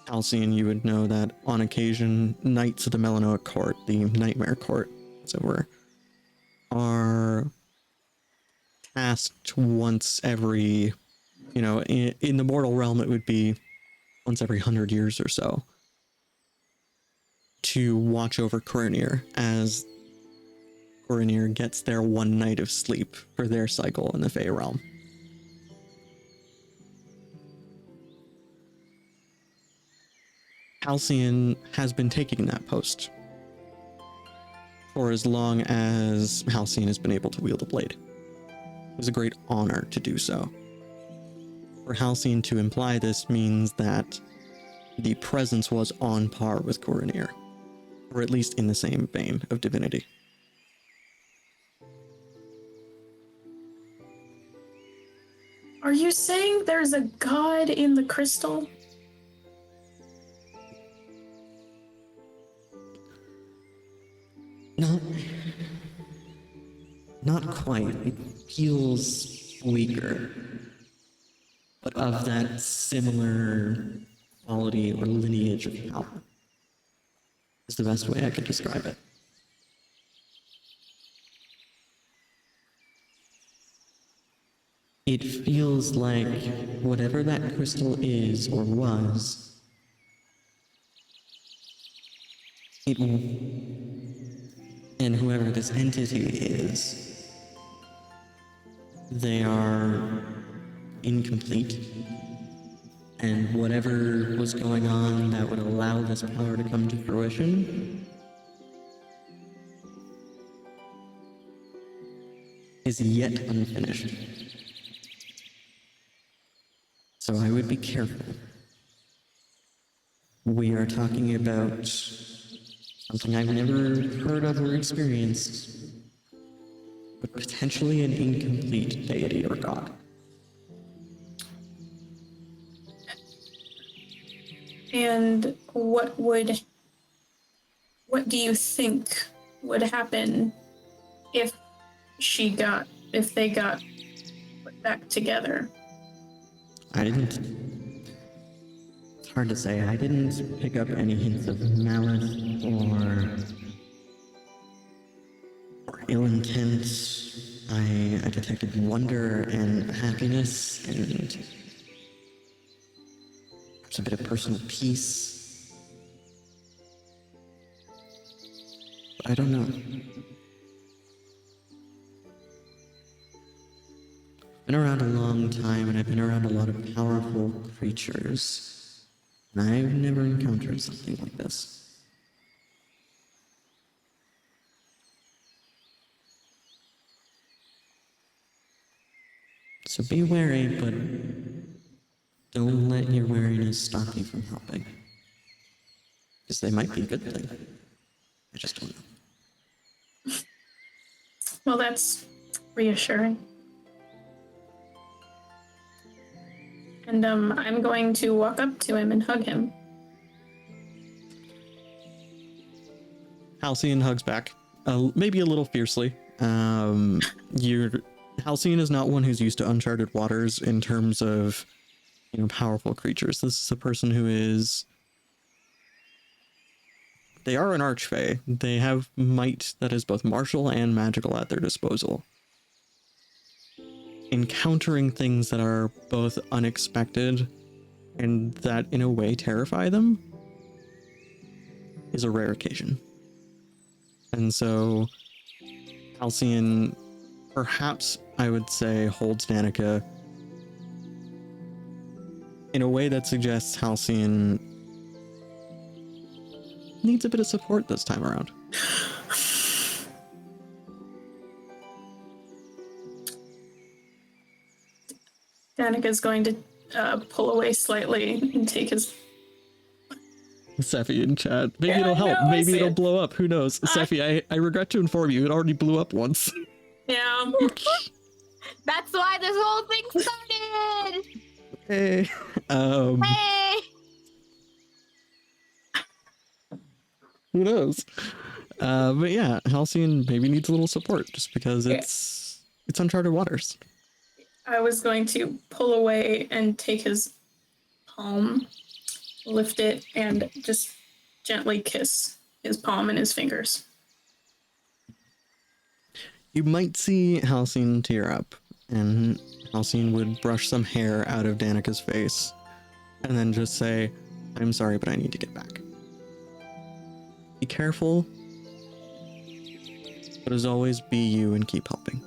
Halcyon, you would know that on occasion, knights of the Melanoic court, the nightmare court, as it were, are tasked once every, in the mortal realm, it would be once every 100 years or so, to watch over Coronir as Coronir gets their one night of sleep for their cycle in the Fey realm. Halcyon has been taking that post for as long as Halcyon has been able to wield a blade. It was a great honor to do so. For Halcyon to imply this means that the presence was on par with Coronir, or at least in the same vein of divinity. are you saying there's a god in the crystal? Not quite. It feels weaker, but of that similar quality or lineage of power is the best way I could describe it. It feels like whatever that crystal is or was, and whoever this entity is, they are incomplete. And whatever was going on that would allow this power to come to fruition is yet unfinished. So I would be careful. We are talking about something I've never heard of or experienced, but potentially an incomplete deity or god. And what do you think would happen if they got put back together? It's hard to say. I didn't pick up any hints of malice or ill intent. I detected wonder and happiness and perhaps a bit of personal peace. But I don't know. I've been around a long time, and I've been around a lot of powerful creatures, and I've never encountered something like this. So be wary, but don't let your wariness stop you from helping. Because they might be a good thing. I just don't know. Well, that's reassuring. And I'm going to walk up to him and hug him. Halcyon hugs back, maybe a little fiercely. Halcyon is not one who's used to uncharted waters in terms of, powerful creatures. This is a person who is... They are an archfey. They have might that is both martial and magical at their disposal. Encountering things that are both unexpected and that in a way terrify them is a rare occasion. And so Halcyon, perhaps I would say, holds Danica in a way that suggests Halcyon needs a bit of support this time around. Danica's going to pull away slightly and take his... Sephi in chat. Maybe it'll help. Maybe it'll blow up. Who knows? Sephi, I regret to inform you, it already blew up once. Yeah. That's why this whole thing started. Hey. Hey. Who knows? But yeah, Halcyon maybe needs a little support just because it's uncharted waters. I was going to pull away and take his palm, lift it, and just gently kiss his palm and his fingers. You might see Halcyon tear up, and Halcyon would brush some hair out of Danica's face, and then just say, "I'm sorry, but I need to get back. Be careful, but as always, be you and keep helping."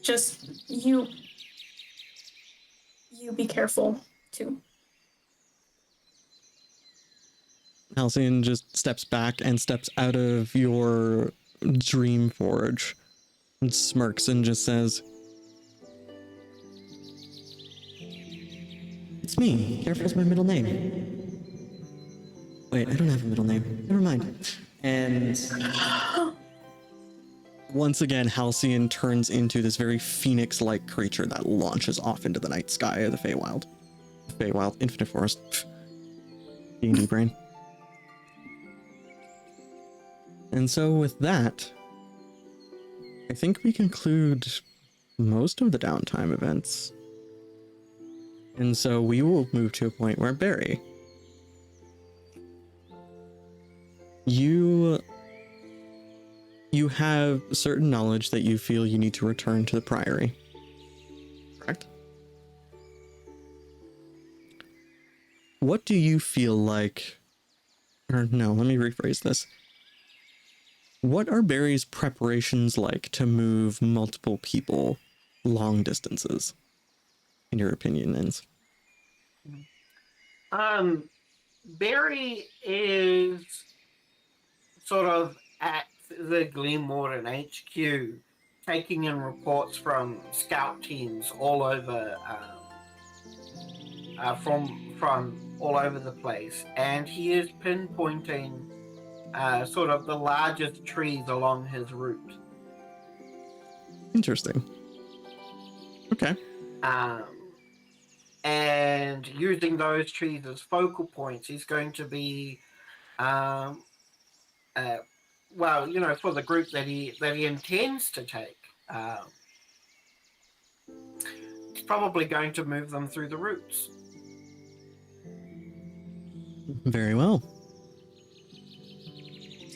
Just you be careful too. Halcyon just steps back and steps out of your dream forge and smirks and just says, It's me. Careful's my middle name. Wait, I don't have a middle name. Never mind. And once again, Halcyon turns into this very phoenix-like creature that launches off into the night sky of the Feywild. Feywild, Infinite Forest. D&D brain. And so with that, I think we conclude most of the downtime events. And so we will move to a point where Barry, you have certain knowledge that you feel you need to return to the Priory, correct? What do you feel like, or no, let me rephrase this. What are Barry's preparations like to move multiple people long distances, in your opinion, Nins? Barry is sort of at the Glenmorton HQ, taking in reports from scout teams all over, from all over the place, and he is pinpointing sort of the largest trees along his route. Interesting. Okay. And using those trees as focal points, he's going to be, well, for the group that he intends to take, he's probably going to move them through the routes. Very well.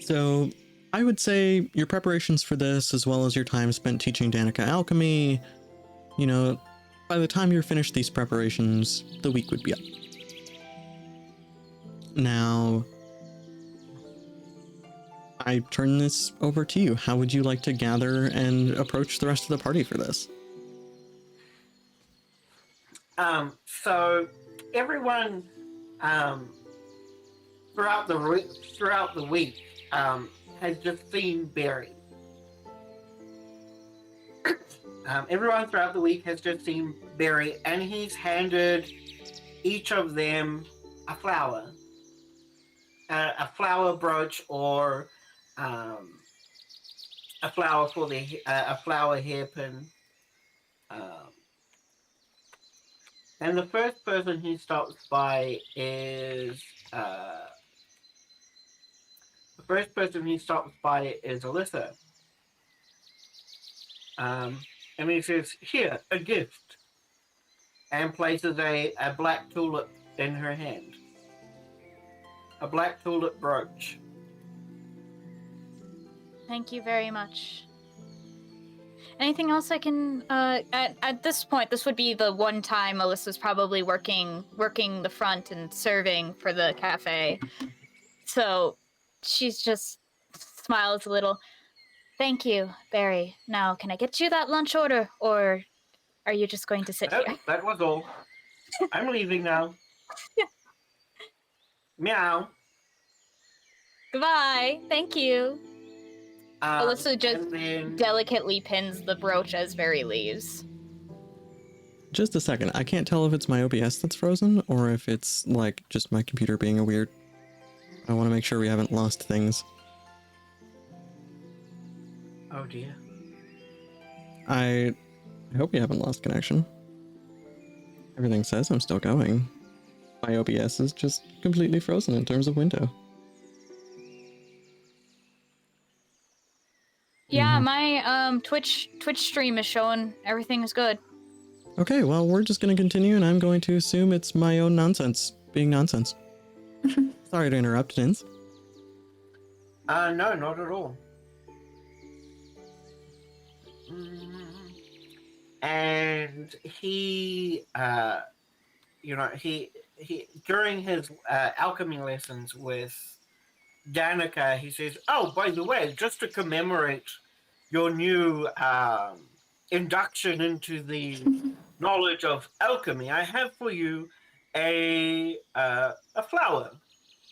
So I would say your preparations for this, as well as your time spent teaching Danica alchemy, by the time you're finished these preparations, the week would be up. Now, I turn this over to you. How would you like to gather and approach the rest of the party for this? So everyone, throughout the week, has just seen Barry. Everyone throughout the week has just seen Barry, and he's handed each of them a flower brooch, or a flower for a flower hairpin, And the first person he stops by is Alyssa. And he says, "Here, a gift," and places a black tulip in her hand. A black tulip brooch. Thank you very much. Anything else I can, at this point, this would be the one time Alyssa's probably working the front and serving for the cafe. So she's just smiles a little. Thank you, Barry. Now, can I get you that lunch order, or are you just going to sit here? That was all. I'm leaving now. Meow. Goodbye. Thank you. Alyssa just then... delicately pins the brooch as Barry leaves. Just a second. I can't tell if it's my OBS that's frozen or if it's like just my computer being a weird. I want to make sure we haven't lost things. Oh dear. I hope we haven't lost connection. Everything says I'm still going. My OBS is just completely frozen in terms of window. Yeah, my Twitch stream is showing everything is good. Okay, well, we're just going to continue, and I'm going to assume it's my own nonsense being nonsense. Sorry to interrupt, Nins. No, not at all. And he, he during his alchemy lessons with Danica, he says, "Oh, by the way, just to commemorate your new induction into the knowledge of alchemy, I have for you a flower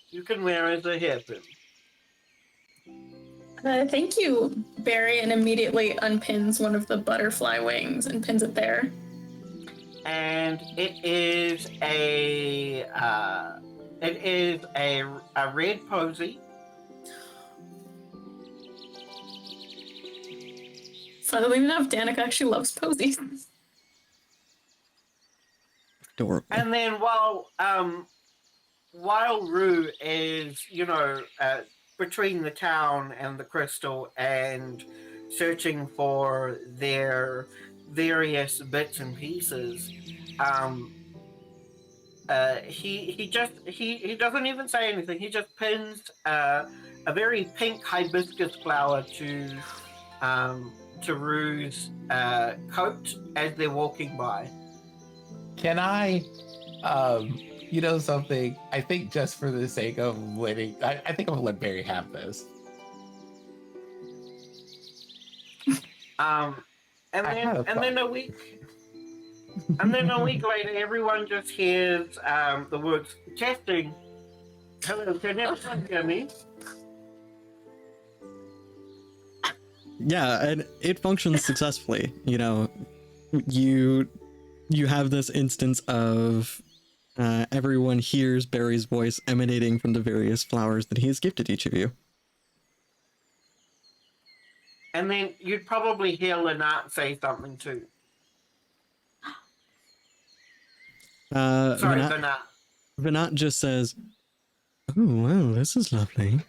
you can wear as a hairpin." Thank you, Barry, and immediately unpins one of the butterfly wings and pins it there. And it is a red posy. Funnily enough, Danica actually loves posies. Adorable. And then while Rue is, between the town and the crystal and searching for their various bits and pieces, he doesn't even say anything. He just pins a very pink hibiscus flower to Rue's coat as they're walking by. Can I, something? I think just for the sake of letting, I think I'm gonna let Barry have this. And then a week later, everyone just hears the words "testing." Hello, can everyone hear me? Yeah, and it functions successfully. You have this instance of everyone hears Barry's voice emanating from the various flowers that he has gifted each of you. And then you'd probably hear Lynette say something too. Sorry, Lynette. Vinat just says, "Oh, wow, this is lovely."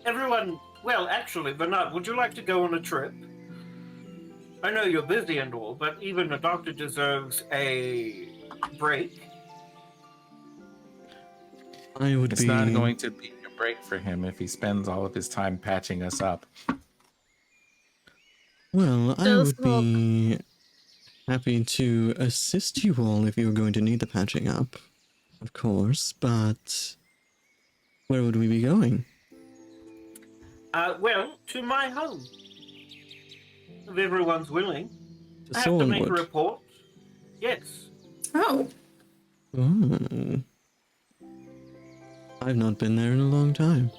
Everyone, well, actually, Vinat, would you like to go on a trip? I know you're busy and all, but even a doctor deserves a break. It's not going to be a break for him if he spends all of his time patching us up. Well, I would be happy to assist you all if you were going to need the patching up, of course, but where would we be going? Well, to my home. If everyone's willing. To I have to make a Thornwood. report. Yes. Oh. Oh. I've not been there in a long time.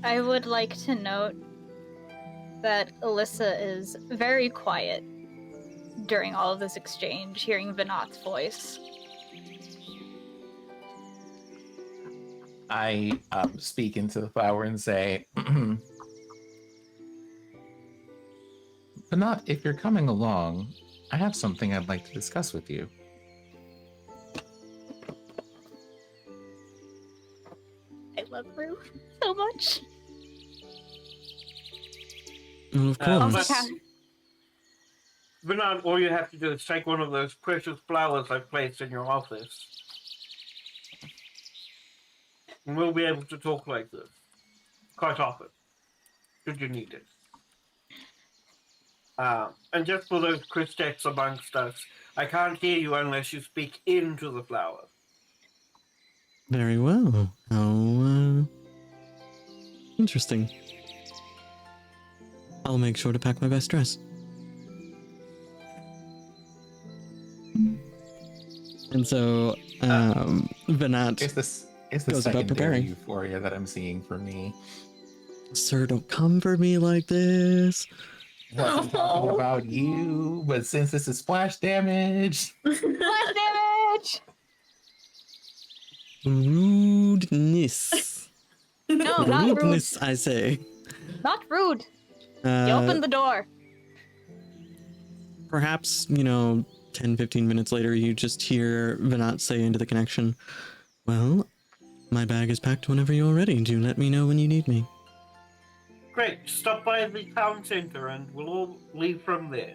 I would like to note that Alyssa is very quiet during all of this exchange, hearing Vinat's voice. I speak into the flower and say, But not if you're coming along. I have something I'd like to discuss with you. I love Rue so much. Of Oh, course. okay. Bernard, all you have to do is take one of those precious flowers I placed in your office. And we'll be able to talk like this. Quite often. Should you need it. And just for those Christettes amongst us, I can't hear you unless you speak into the flower. Very well. How interesting. I'll make sure to pack my best dress. And so, Venat It's the goes about secondary preparing. euphoria that I'm seeing for me. Sir, don't come for me like this. Wasn't talking about you, but since this is splash damage, Splash damage! Rudeness. No, not rude. Rudeness, I say. Not rude. You opened the door. Perhaps, 10, 15 minutes later, you just hear Venat say into the connection, well, my bag is packed whenever you're ready. Do let me know when you need me. Great, stop by the town center and we'll all leave from there.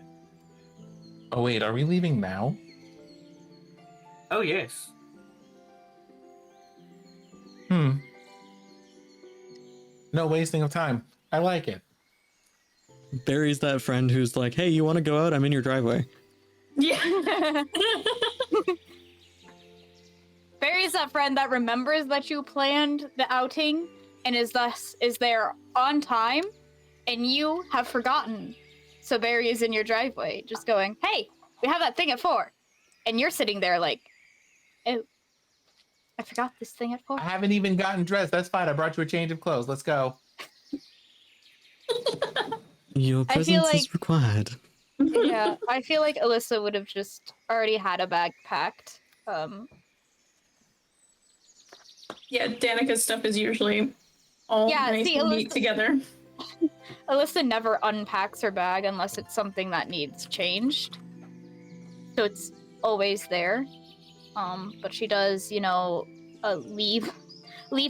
oh wait, are we leaving now? Oh, yes. No wasting of time. I like it. Barry's that friend who's like, hey, you want to go out? I'm in your driveway. Yeah. Barry's that friend that remembers that you planned the outing and is there on time, and you have forgotten. So Barry is in your driveway, just going, "Hey, we have that thing at 4," and you're sitting there like, "Oh, I forgot this thing at 4." I haven't even gotten dressed. That's fine. I brought you a change of clothes. Let's go. Your I feel presence like- is required. Yeah, I feel like Alyssa would have just already had a bag packed. Yeah, Danica's stuff is usually all Yeah, nice see, and neat Alyssa- together. Alyssa never unpacks her bag unless it's something that needs changed. So it's always there. But she does, leave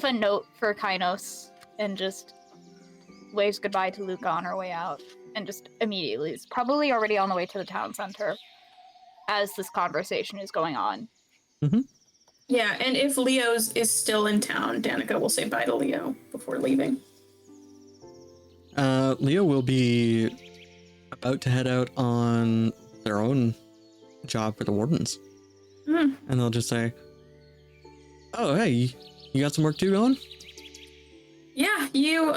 a note for Kainos and just waves goodbye to Luca on her way out and just immediately is probably already on the way to the town center as this conversation is going on. Yeah, and if Leo's is still in town, Danica will say bye to Leo before leaving. Leo will be about to head out on their own job for the wardens. Hmm. And they'll just say, oh, hey, you got some work too going? Yeah, you,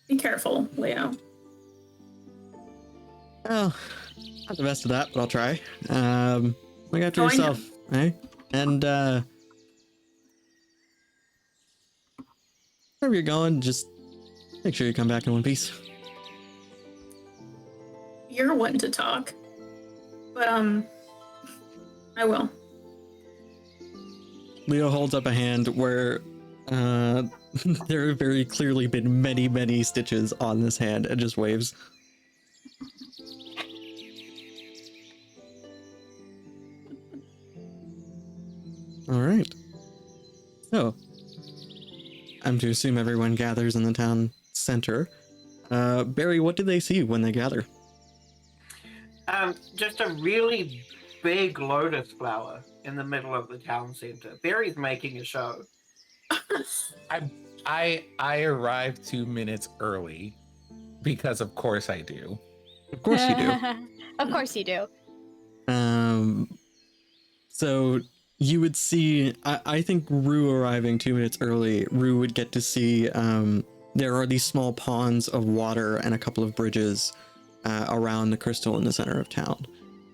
be careful, Leo. Oh, not the best of that, but I'll try. Look after Oh, I know. yourself, eh? And, wherever you're going, just make sure you come back in one piece. You're one to talk. But, I will. Leo holds up a hand where, there have very clearly been many, many stitches on this hand and just waves. All right. So, I'm to assume everyone gathers in the town center. Barry, what do they see when they gather? Just a really big lotus flower in the middle of the town center. Barry's making a show. I arrived 2 minutes early because of course I do. Of course you do. Of course you do. So you would see, I think Rue arriving 2 minutes early, Rue would get to see, there are these small ponds of water and a couple of bridges around the crystal in the center of town.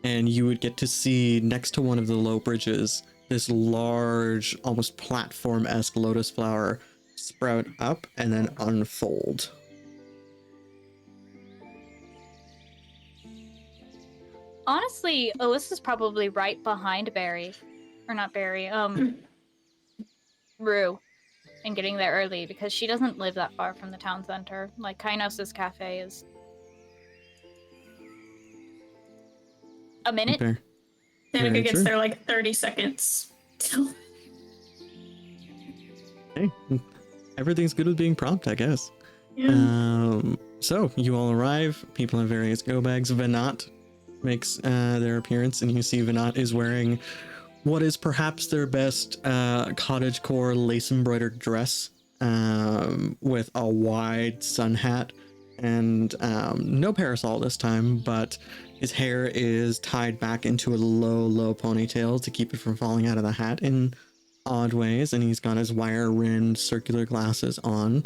And you would get to see next to one of the low bridges, this large, almost platform-esque lotus flower sprout up and then unfold. Honestly, Alyssa's probably right behind Barry. Or not Barry, Rue. And getting there early because she doesn't live that far from the town center. Like, Kainos' cafe is A minute? Fair. Danica Very gets true. there like 30 seconds. Till Hey, everything's good with being prompt, I guess. yeah. So you all arrive. People have various go bags. Venat makes their appearance, and you see Venat is wearing what is perhaps their best cottagecore lace embroidered dress, with a wide sun hat and no parasol this time, but his hair is tied back into a low ponytail to keep it from falling out of the hat in odd ways, and he's got his wire-rimmed circular glasses on.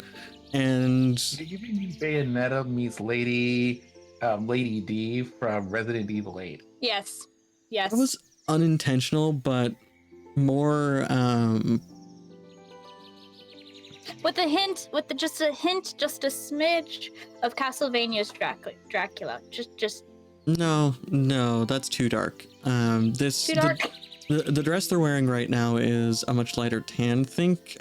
And Are you giving me Bayonetta meets Lady D from Resident Evil 8? Yes. Yes. that was unintentional, but more with a hint, just a smidge of Castlevania's Dracula. Just no, that's too dark. This too dark. The dress they're wearing right now is a much lighter tan. Think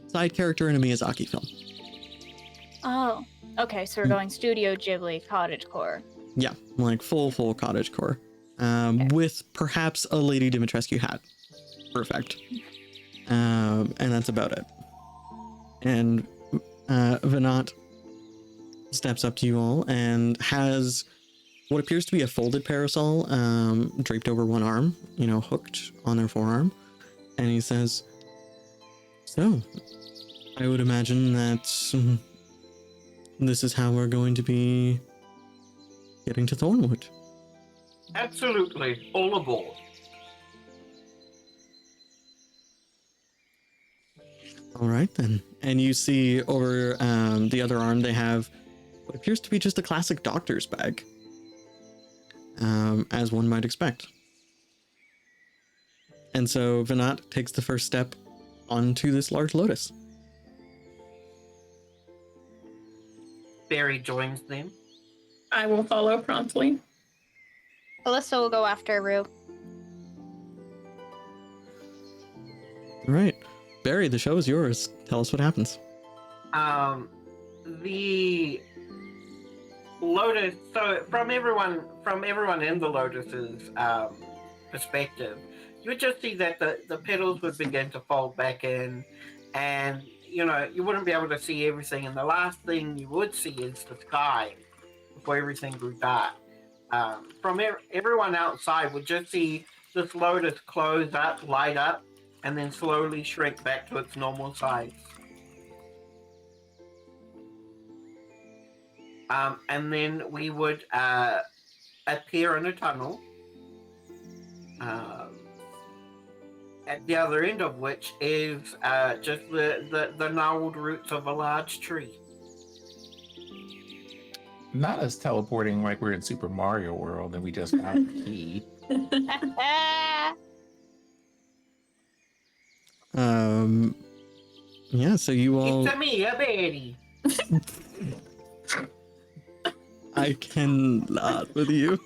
side character in a Miyazaki film. Oh, okay. So we're going Studio Ghibli cottagecore. Yeah, like full cottagecore, with perhaps a Lady Dimitrescu hat. Perfect. And that's about it. And Venat steps up to you all and has what appears to be a folded parasol draped over one arm, hooked on their forearm. And he says, "So, I would imagine that this is how we're going to be getting to Thornwood." Absolutely. All aboard. All right, then. And you see over the other arm, they have what appears to be just a classic doctor's bag, as one might expect. And so Venat takes the first step onto this large lotus. Barry joins them. I will follow promptly. Alyssa will go after Rue. All right. Barry, the show is yours. Tell us what happens. The Lotus. So from everyone in the Lotus's perspective, you would just see that the petals would begin to fold back in, and you wouldn't be able to see everything. And the last thing you would see is the sky before everything grew dark. From everyone outside would just see this lotus close up, light up, and then slowly shrink back to its normal size. And then we would appear in a tunnel, at the other end of which is just the gnarled roots of a large tree. Not us teleporting like we're in Super Mario World and we just found the key. Yeah, so you all... It's me, a Betty. I cannot with you.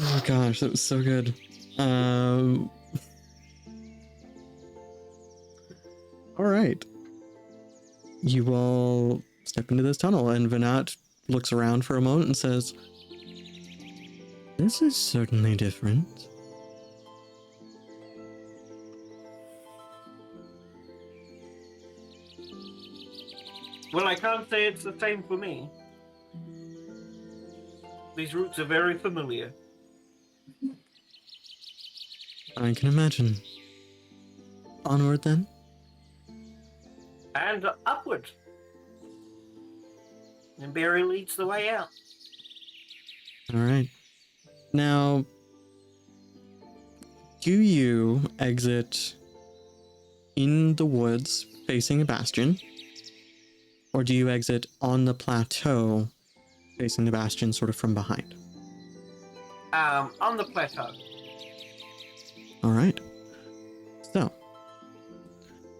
Oh gosh, that was so good. All right. You all step into this tunnel, and Venat looks around for a moment and says, "This is certainly different." Well, I can't say it's the same for me. These roots are very familiar. I can imagine. Onward then? And upward. And Barry leads the way out. All right. Now, do you exit in the woods facing a bastion? Or do you exit on the plateau facing the bastion sort of from behind? On the plateau. All right. So,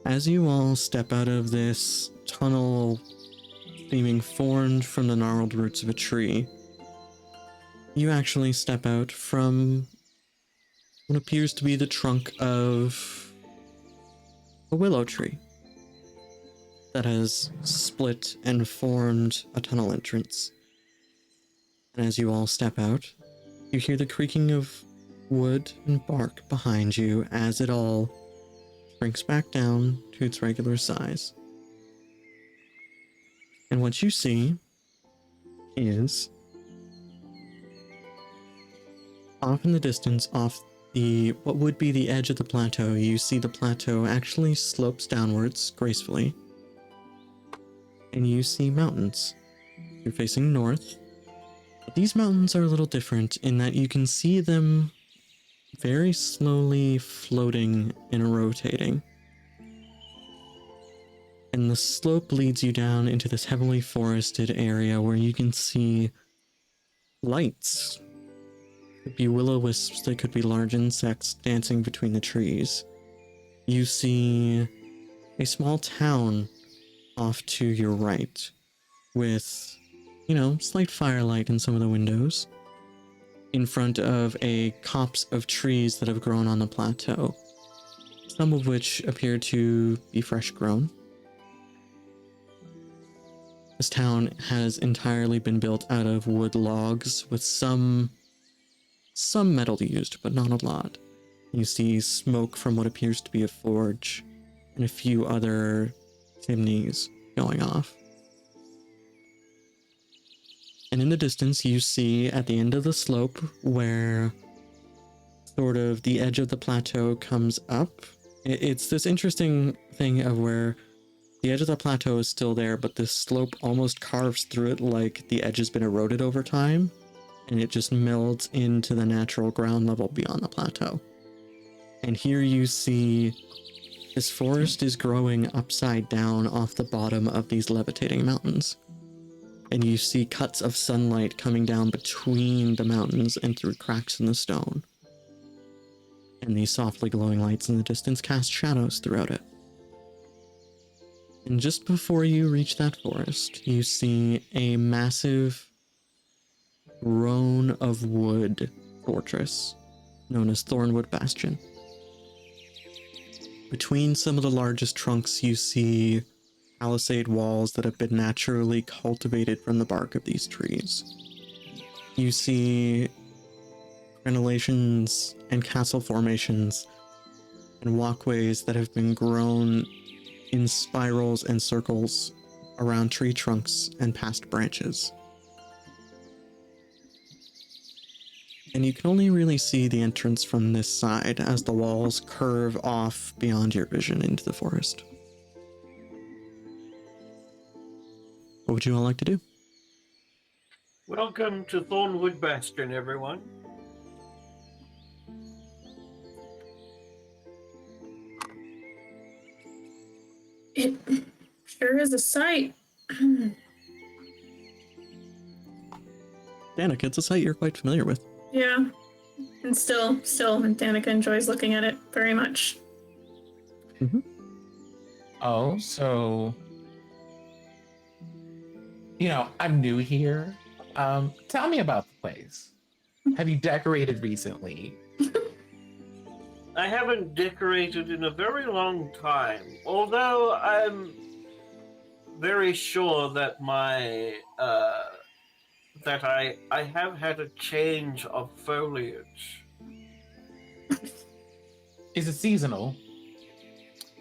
as you all step out of this tunnel seeming formed from the gnarled roots of a tree, you actually step out from what appears to be the trunk of a willow tree. that has split and formed a tunnel entrance. And as you all step out, you hear the creaking of wood and bark behind you as it all shrinks back down to its regular size. And what you see is, off in the distance, off what would be the edge of the plateau, you see the plateau actually slopes downwards gracefully. And you see mountains. You're facing north. But these mountains are a little different in that you can see them very slowly floating and rotating. And the slope leads you down into this heavily forested area where you can see lights. Could be will-o-wisps, they could be large insects dancing between the trees. You see a small town off to your right with, slight firelight in some of the windows in front of a copse of trees that have grown on the plateau, some of which appear to be fresh grown. This town has entirely been built out of wood logs with some metal used, but not a lot. You see smoke from what appears to be a forge and a few other chimneys going off. And in the distance, you see at the end of the slope where sort of the edge of the plateau comes up. It's this interesting thing of where the edge of the plateau is still there, but this slope almost carves through it like the edge has been eroded over time, and it just melds into the natural ground level beyond the plateau. And here you see this forest is growing upside down off the bottom of these levitating mountains. And you see cuts of sunlight coming down between the mountains and through cracks in the stone. And these softly glowing lights in the distance cast shadows throughout it. And just before you reach that forest, you see a massive roan of wood fortress known as Thornwood Bastion. Between some of the largest trunks, you see palisade walls that have been naturally cultivated from the bark of these trees. You see crenellations and castle formations and walkways that have been grown in spirals and circles around tree trunks and past branches. And you can only really see the entrance from this side as the walls curve off beyond your vision into the forest. What would you all like to do? Welcome to Thornwood Bastion, everyone. It sure is a sight. Danica, it's a site you're quite familiar with. Yeah. And still, and Danica enjoys looking at it very much. Mm-hmm. Oh, so I'm new here. Tell me about the place. Have you decorated recently? I haven't decorated in a very long time, although I'm very sure that that I have had a change of foliage. Is it seasonal?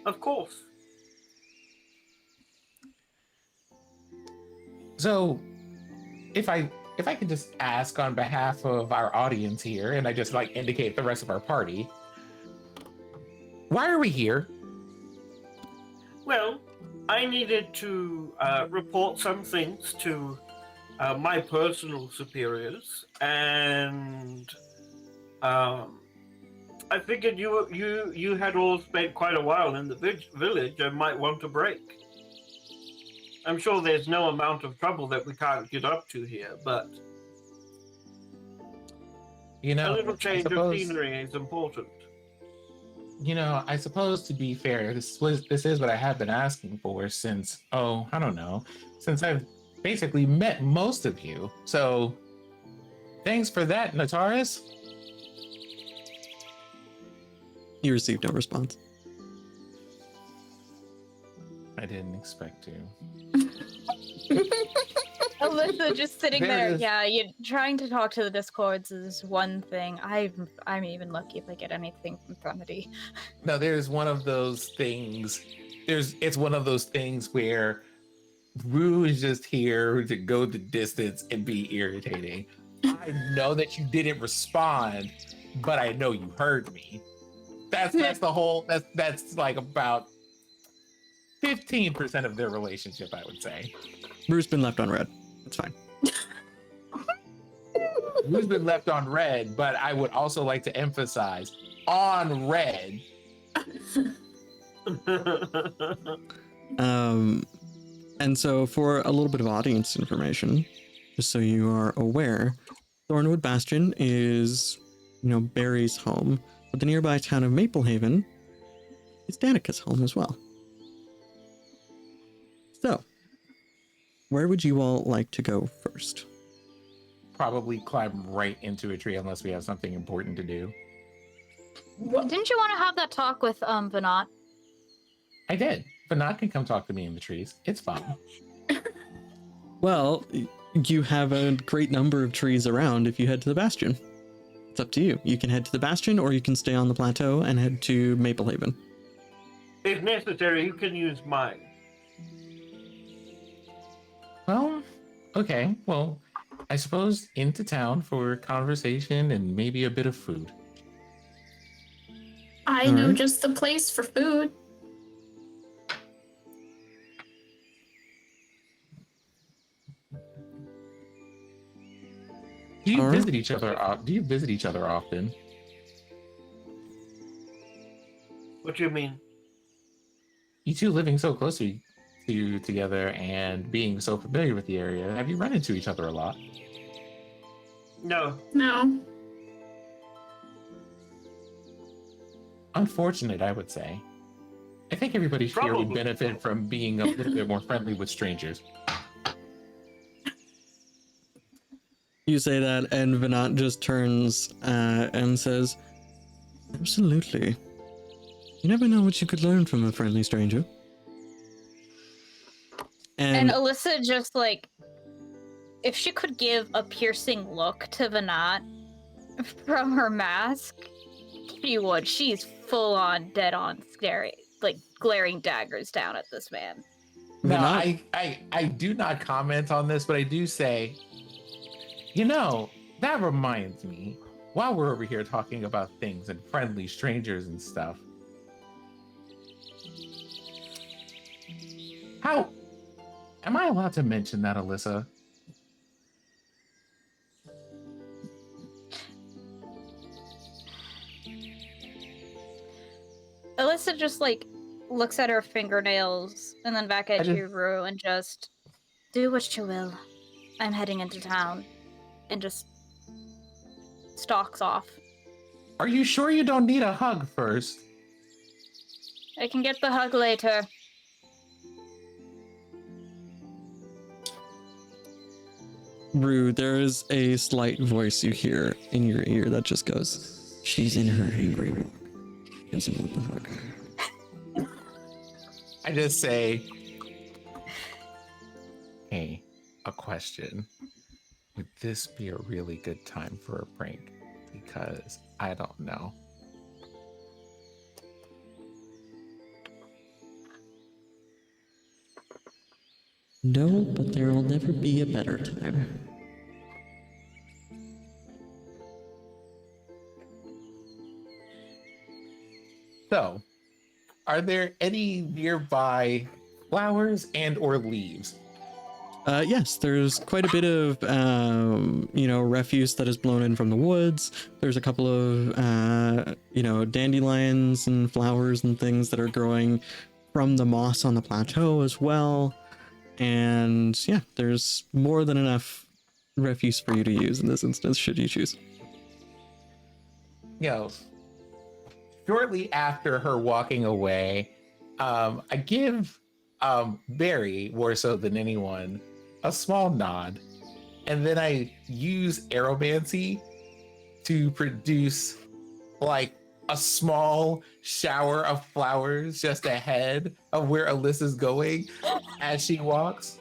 Of course. So, if I could just ask on behalf of our audience here, and I just indicate the rest of our party, why are we here? Well, I needed to report some things to my personal superiors, and I figured you had all spent quite a while in the village and might want a break. I'm sure there's no amount of trouble that we can't get up to here, but a little change of scenery is important. I suppose, to be fair, this is what I have been asking for since I've basically met most of you. So thanks for that, Nataris. You received no response. I didn't expect to. Alyssa just sitting There it there. is. Yeah, you trying to talk to the Discords is one thing. I'm even lucky if I get anything from Threnody. No, there's one of those things. It's one of those things where Rue is just here to go the distance and be irritating. I know that you didn't respond, but I know you heard me. That's the whole. That's like about 15% of their relationship, I would say. Rue's been left on red. It's fine. Rue's been left on red, but I would also like to emphasize on red. And so for a little bit of audience information, just so you are aware, Thornwood Bastion is, Barry's home, but the nearby town of Maplehaven is Danica's home as well. So, where would you all like to go first? Probably climb right into a tree unless we have something important to do. Didn't you want to have that talk with Vinat? I did. Vinat can come talk to me in the trees. It's fine. Well, you have a great number of trees around if you head to the Bastion. It's up to you. You can head to the Bastion or you can stay on the plateau and head to Maplehaven. If necessary, you can use mine. Well, okay. Well, I suppose into town for conversation and maybe a bit of food. I All know right. just the place for food. Do you All right. visit each other? Do you visit each other often? What do you mean? You two living so close to together and being so familiar with the area, have you run into each other a lot? No. No. Unfortunate, I would say. I think everybody here would Probably. benefit from being a little bit more friendly with strangers. You say that, and Vinat just turns and says, "Absolutely. You never know what you could learn from a friendly stranger." And Alyssa just if she could give a piercing look to Vinat from her mask, she would. She's full on, dead on, scary, glaring daggers down at this man. No, Vinat- I do not comment on this, but I do say, that reminds me, while we're over here talking about things and friendly strangers and stuff, how am I allowed to mention that, Alyssa? Alyssa just looks at her fingernails and then back at I just- you, Rue, and just do what you will. I'm heading into town, and just stalks off. Are you sure you don't need a hug first? I can get the hug later. Rue, there is a slight voice you hear in your ear that just goes, She's in her angry walk. She doesn't want the hug. I just say, hey, a question. Would this be a really good time for a prank? Because I don't know. No, but there will never be a better time. So, are there any nearby flowers and or leaves? Yes, there's quite a bit of, refuse that is blown in from the woods. There's a couple of, dandelions and flowers and things that are growing from the moss on the plateau as well. And yeah, there's more than enough refuse for you to use in this instance, should you choose. Shortly after her walking away, I give Barry, more so than anyone, a small nod, and then I use aeromancy to produce a small shower of flowers just ahead of where Alyssa's going as she walks.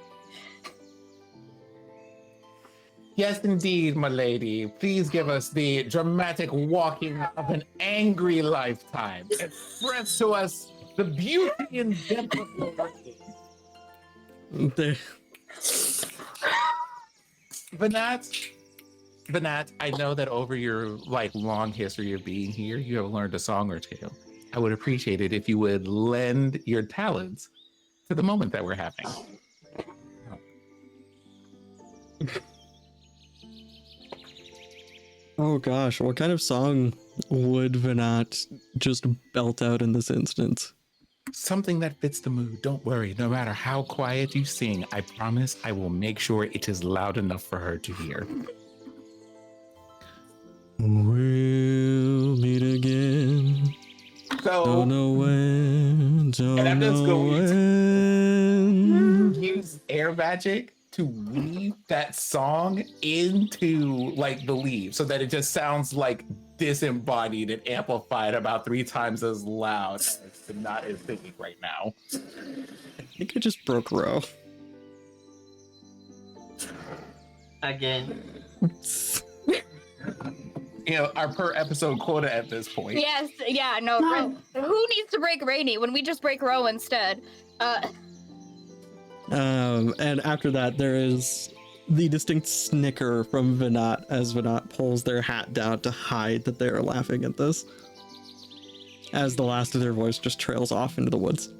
Yes, indeed, my lady. Please give us the dramatic walking of an angry lifetime. Express to us the beauty and depth of your writing. Vanat, I know that over your long history of being here, you have learned a song or two. I would appreciate it if you would lend your talents to the moment that we're having. Oh gosh, what kind of song would Vanat just belt out in this instance? Something that fits the mood. Don't worry, no matter how quiet you sing, I promise I will make sure it is loud enough for her to hear. We'll meet again. So, don't know when, don't and I'm just know when. Use air magic to weave that song into the leaves so that it just sounds disembodied and amplified about 3 times as loud as Vanat is singing right now. I think I just broke Ro. Again. Our per episode quota at this point. Yes, yeah, no. Who needs to break Rainy when we just break Ro instead? And after that, there is the distinct snicker from Vanat as Vanat pulls their hat down to hide that they are laughing at this, as the last of their voice just trails off into the woods.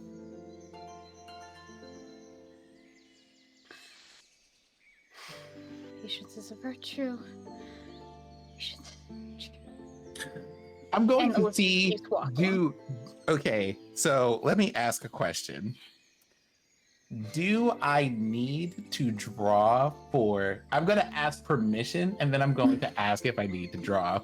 Patience is a virtue. I'm going to see you. Okay, so let me ask a question. Do I need to draw for... I'm going to ask permission, and then I'm going to ask if I need to draw.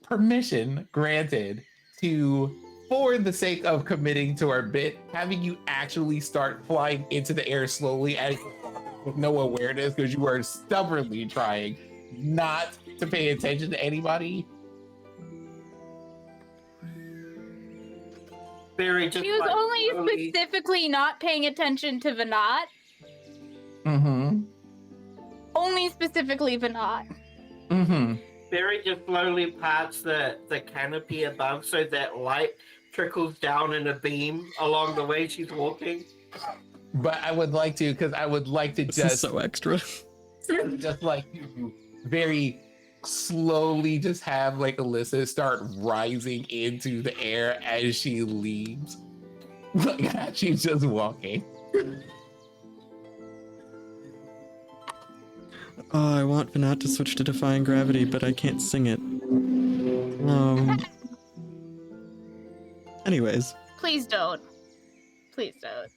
Permission granted to, for the sake of committing to our bit, having you actually start flying into the air slowly and with no awareness because you are stubbornly trying not to pay attention to anybody. He was only specifically not paying attention to Vanat. Mm-hmm. Only specifically Vanat. Mm-hmm. Barry just slowly pats the canopy above so that light trickles down in a beam along the way she's walking. But I would like to, because I would like to This just... is so extra. just very slowly just have Alyssa start rising into the air as she leaves. She's just walking. Oh, I want Vanat to switch to Defying Gravity, but I can't sing it. Anyways. Please don't. Please don't.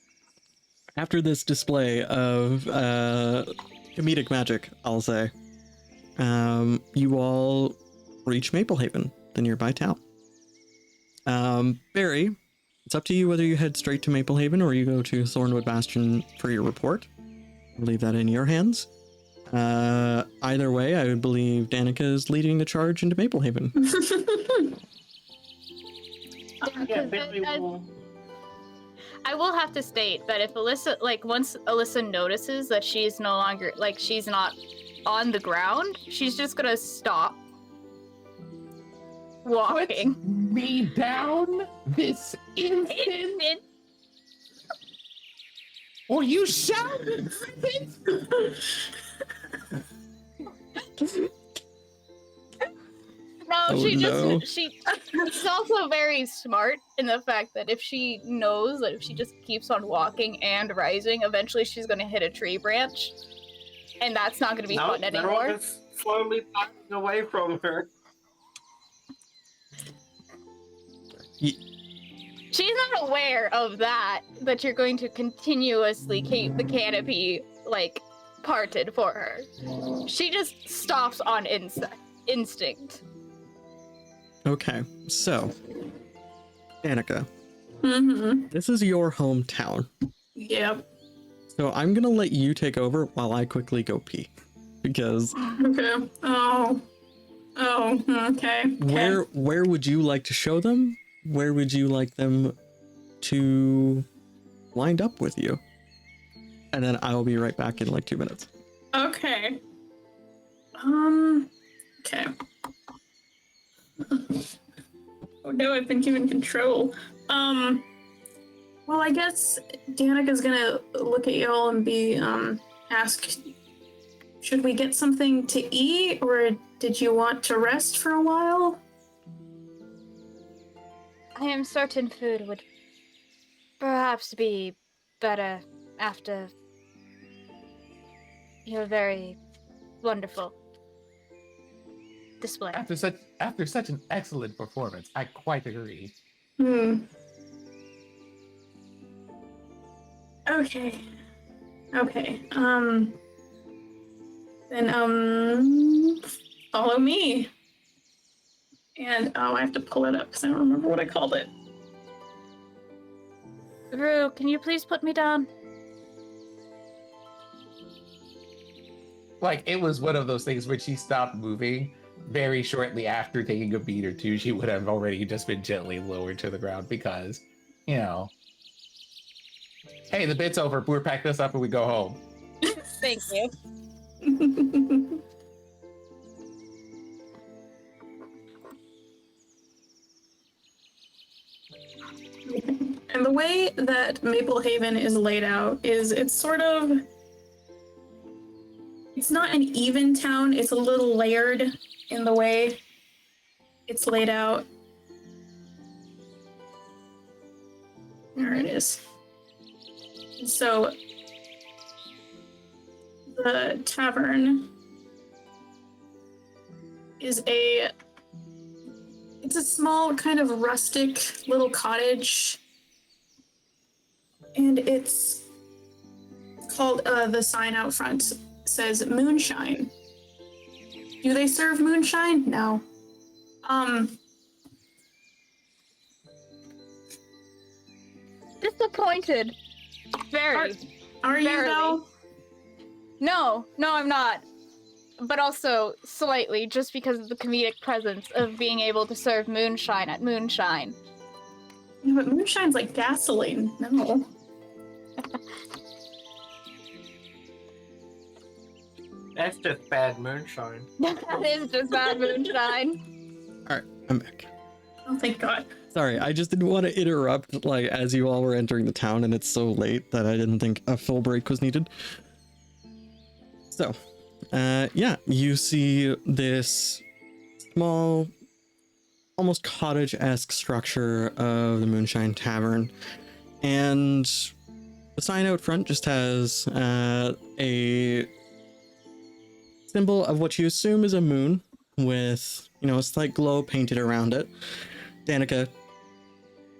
After this display of comedic magic, I'll say, you all reach Maplehaven, the nearby town. Barry, it's up to you whether you head straight to Maplehaven or you go to Thornwood Bastion for your report. I'll leave that in your hands. Either way, I would believe Danica is leading the charge into Maplehaven. I will have to state that if Alyssa, once Alyssa notices that she's no longer, she's not on the ground, she's just gonna stop walking. Put me down this instant, or you shall be present. She's also very smart in the fact that if she knows that if she just keeps on walking and rising, eventually she's going to hit a tree branch, and that's not going to be fun anymore. It's slowly backing away from her. She's not aware of that you're going to continuously keep the canopy parted for her. She just stops on instinct. Okay, so, Danica, Mm-hmm. this is your hometown. Yep. So I'm gonna let you take over while I quickly go pee. Because... Okay. Oh. Oh, okay. Where would you like to show them? Where would you like them to wind up with you? And then I will be right back in like 2 minutes. Okay. Okay. Oh no, I've been given control. Well, I guess Danica's gonna look at y'all and ask, should we get something to eat, or did you want to rest for a while? I am certain food would perhaps be better after your very wonderful display. After such an excellent performance, I quite agree. Okay. Then follow me. And I have to pull it up because I don't remember what I called it. Rue, can you please put me down? Like, it was one of those things where she stopped moving very shortly after taking a beat or two. She would have already just been gently lowered to the ground because, you know, hey, the bit's over. We're pack this up and we go home. Thank you. And the way that Maple Haven is laid out is it's not an even town, it's a little layered in the way it's laid out. There it is. So the tavern is it's a small kind of rustic little cottage, and it's called the sign out front says moonshine. Do they serve moonshine? No. Disappointed. Very. Are you Barely. though? No, I'm not. But also slightly, just because of the comedic presence of being able to serve moonshine at moonshine. Yeah, but moonshine's like gasoline. No. That's just bad moonshine. That is just bad moonshine. All right, I'm back. Oh, thank God. Sorry, I just didn't want to interrupt, like, as you all were entering the town, and it's so late that I didn't think a full break was needed. So, yeah, you see this small, almost cottage-esque structure of the Moonshine Tavern, and the sign out front just has a symbol of what you assume is a moon with, you know, a slight glow painted around it. Danica,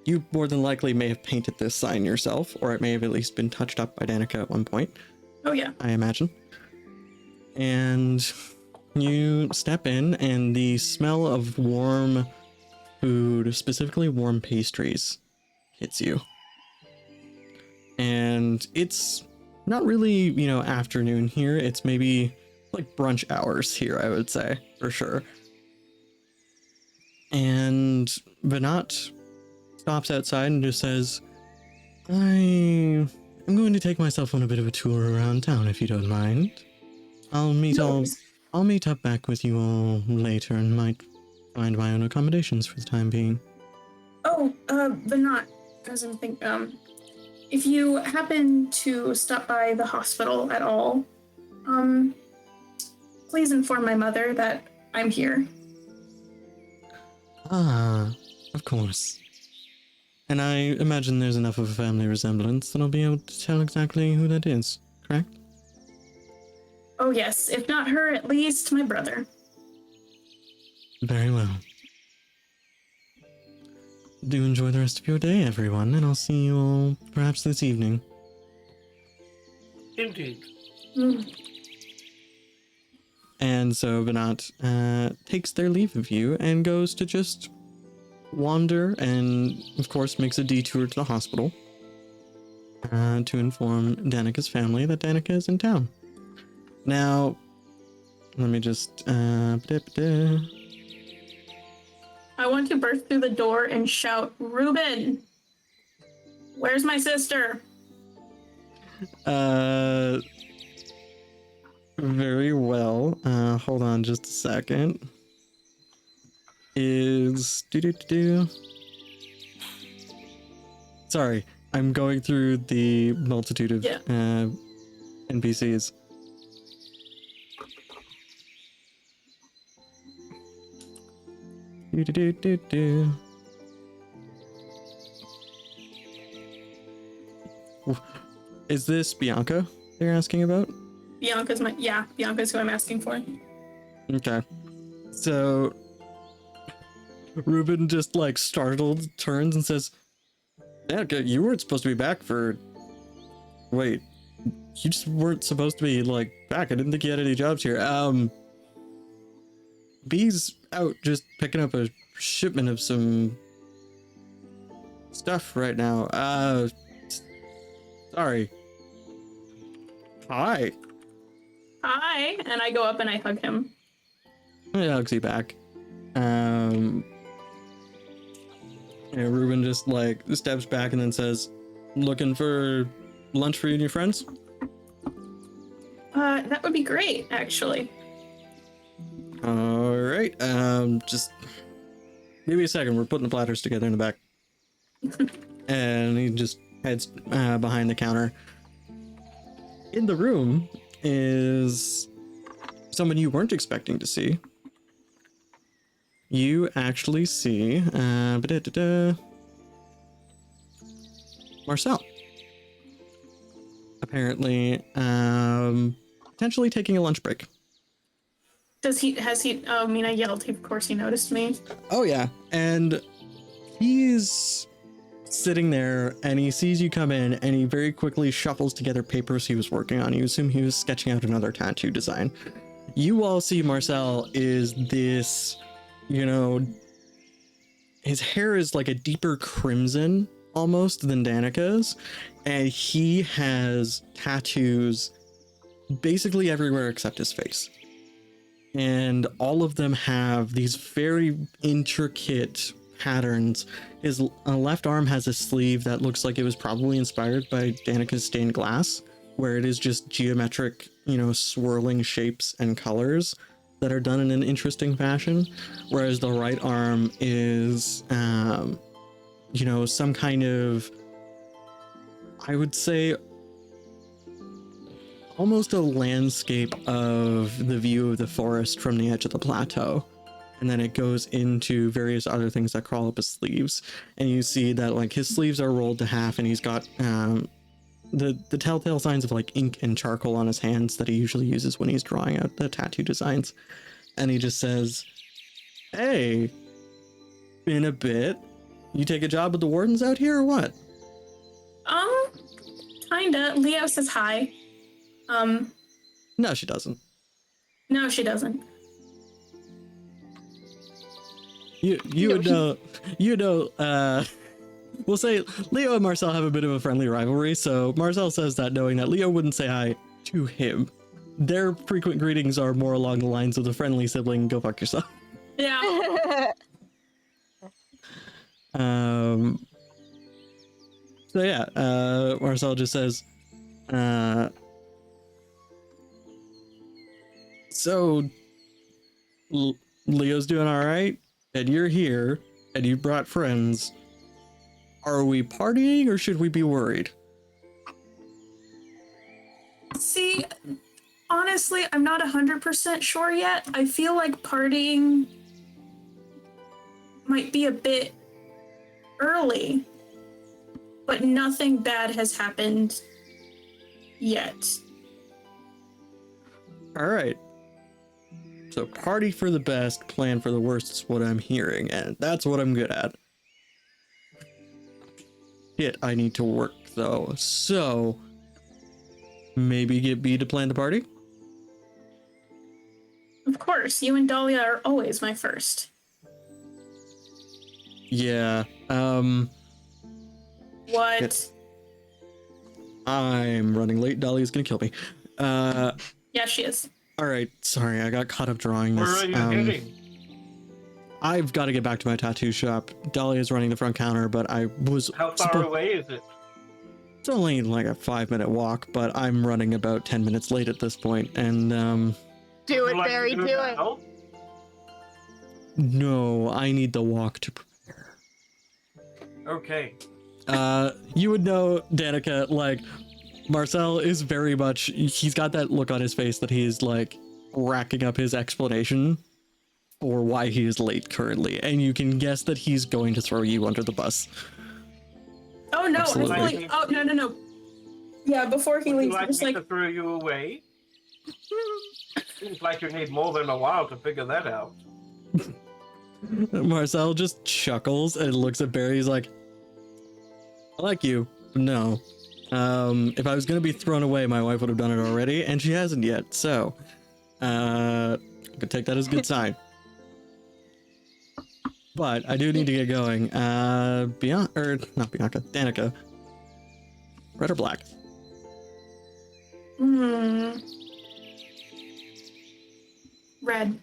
you more than likely may have painted this sign yourself, or it may have at least been touched up by Danica at one point. Oh, yeah. I imagine. And you step in, and the smell of warm food, specifically warm pastries, hits you. And it's not really, you know, afternoon here. It's maybe like brunch hours here, I would say, for sure. And Vinat stops outside and just says, I'm going to take myself on a bit of a tour around town, if you don't mind. I'll meet up back with you all later and might find my own accommodations for the time being. Oh, Vinat, doesn't think, if you happen to stop by the hospital at all, please inform my mother that I'm here. Ah, of course. And I imagine there's enough of a family resemblance that I'll be able to tell exactly who that is, correct? Oh, yes. If not her, at least my brother. Very well. Do enjoy the rest of your day, everyone, and I'll see you all perhaps this evening. Indeed. And so Vinat takes their leave of you and goes to just wander and, of course, makes a detour to the hospital to inform Danica's family that Danica is in town. Now, let me just... want to burst through the door and shout, Ruben, where's my sister? Very well. Hold on just a second. Sorry, I'm going through the multitude of NPCs. Is this Bianca they're asking about? Bianca's who I'm asking for. Okay. So Ruben just like startled turns and says, Bianca, you weren't supposed to be back for... Wait, you just weren't supposed to be like back. I didn't think you had any jobs here. B's out just picking up a shipment of some stuff right now. Sorry. Hi. Hi. And I go up and I hug him. He hugs you back. And Ruben just like steps back and then says, looking for lunch for you and your friends? That would be great, actually. All right. Just give me a second. We're putting the platters together in the back. And he just heads behind the counter. In the room is someone you weren't expecting to see. You actually see Marcel. Apparently, potentially taking a lunch break. I yelled. Of course he noticed me. Oh yeah, and he's sitting there and he sees you come in and he very quickly shuffles together papers he was working on. You assume he was sketching out another tattoo design. You all see Marcel is this, his hair is like a deeper crimson almost than Danica's, and he has tattoos basically everywhere except his face. And all of them have these very intricate patterns. His left arm has a sleeve that looks like it was probably inspired by Danica's stained glass, where it is just geometric, swirling shapes and colors that are done in an interesting fashion. Whereas the right arm is, some kind of, I would say, almost a landscape of the view of the forest from the edge of the plateau. And then it goes into various other things that crawl up his sleeves. And you see that like his sleeves are rolled to half and he's got the telltale signs of like ink and charcoal on his hands that he usually uses when he's drawing out the tattoo designs. And he just says, hey, in a bit, you take a job with the wardens out here or what? Kinda. Leo says hi. No, she doesn't. No, she doesn't. We'll say Leo and Marcel have a bit of a friendly rivalry, so Marcel says that knowing that Leo wouldn't say hi to him. Their frequent greetings are more along the lines of the friendly sibling, go fuck yourself. Yeah. Marcel just says, so Leo's doing all right, and you're here, and you brought friends. Are we partying, or should we be worried? See, honestly, I'm not 100% sure yet. I feel like partying might be a bit early, but nothing bad has happened yet. All right. So party for the best, plan for the worst is what I'm hearing, and that's what I'm good at. Shit, I need to work though, so maybe get B to plan the party? Of course, you and Dahlia are always my first. Yeah, What? I'm running late. Dahlia's gonna kill me. Yeah, she is. All right, sorry, I got caught up drawing this. Where are you heading? I've got to get back to my tattoo shop. Dahlia is running the front counter, but I was... How far away is it? It's only like a 5-minute walk, but I'm running about 10 minutes late at this point, and Do Would it, you like to Barry, do it. now? no, I need the walk to prepare. Okay. You would know, Danica, like, Marcel is very much, he's got that look on his face that he's like racking up his explanation for why he is late currently, and you can guess that he's going to throw you under the bus. Oh no! Absolutely. I feel like, oh no! Yeah, before he Would you leaves, like just me like to throw you away? Seems like you need more than a while to figure that out. Marcel just chuckles and looks at Barry. He's like, I like you. No. If I was going to be thrown away, my wife would have done it already, and she hasn't yet. So, I could take that as a good sign. But I do need to get going. Not Bianca, Danica. Red or black? red.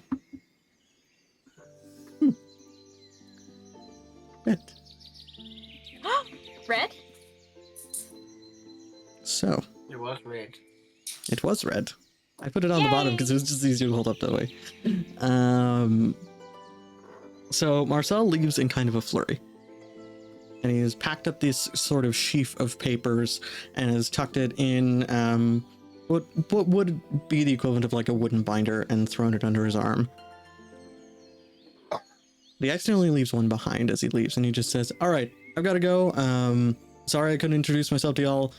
Red. Red? It So, was red. it was red. I put it on the bottom because it was just easier to hold up that way. So Marcel leaves in kind of a flurry. And he has packed up this sort of sheaf of papers and has tucked it in what would be the equivalent of like a wooden binder and thrown it under his arm. He accidentally leaves one behind as he leaves, and he just says, all right, I've got to go. Sorry I couldn't introduce myself to y'all.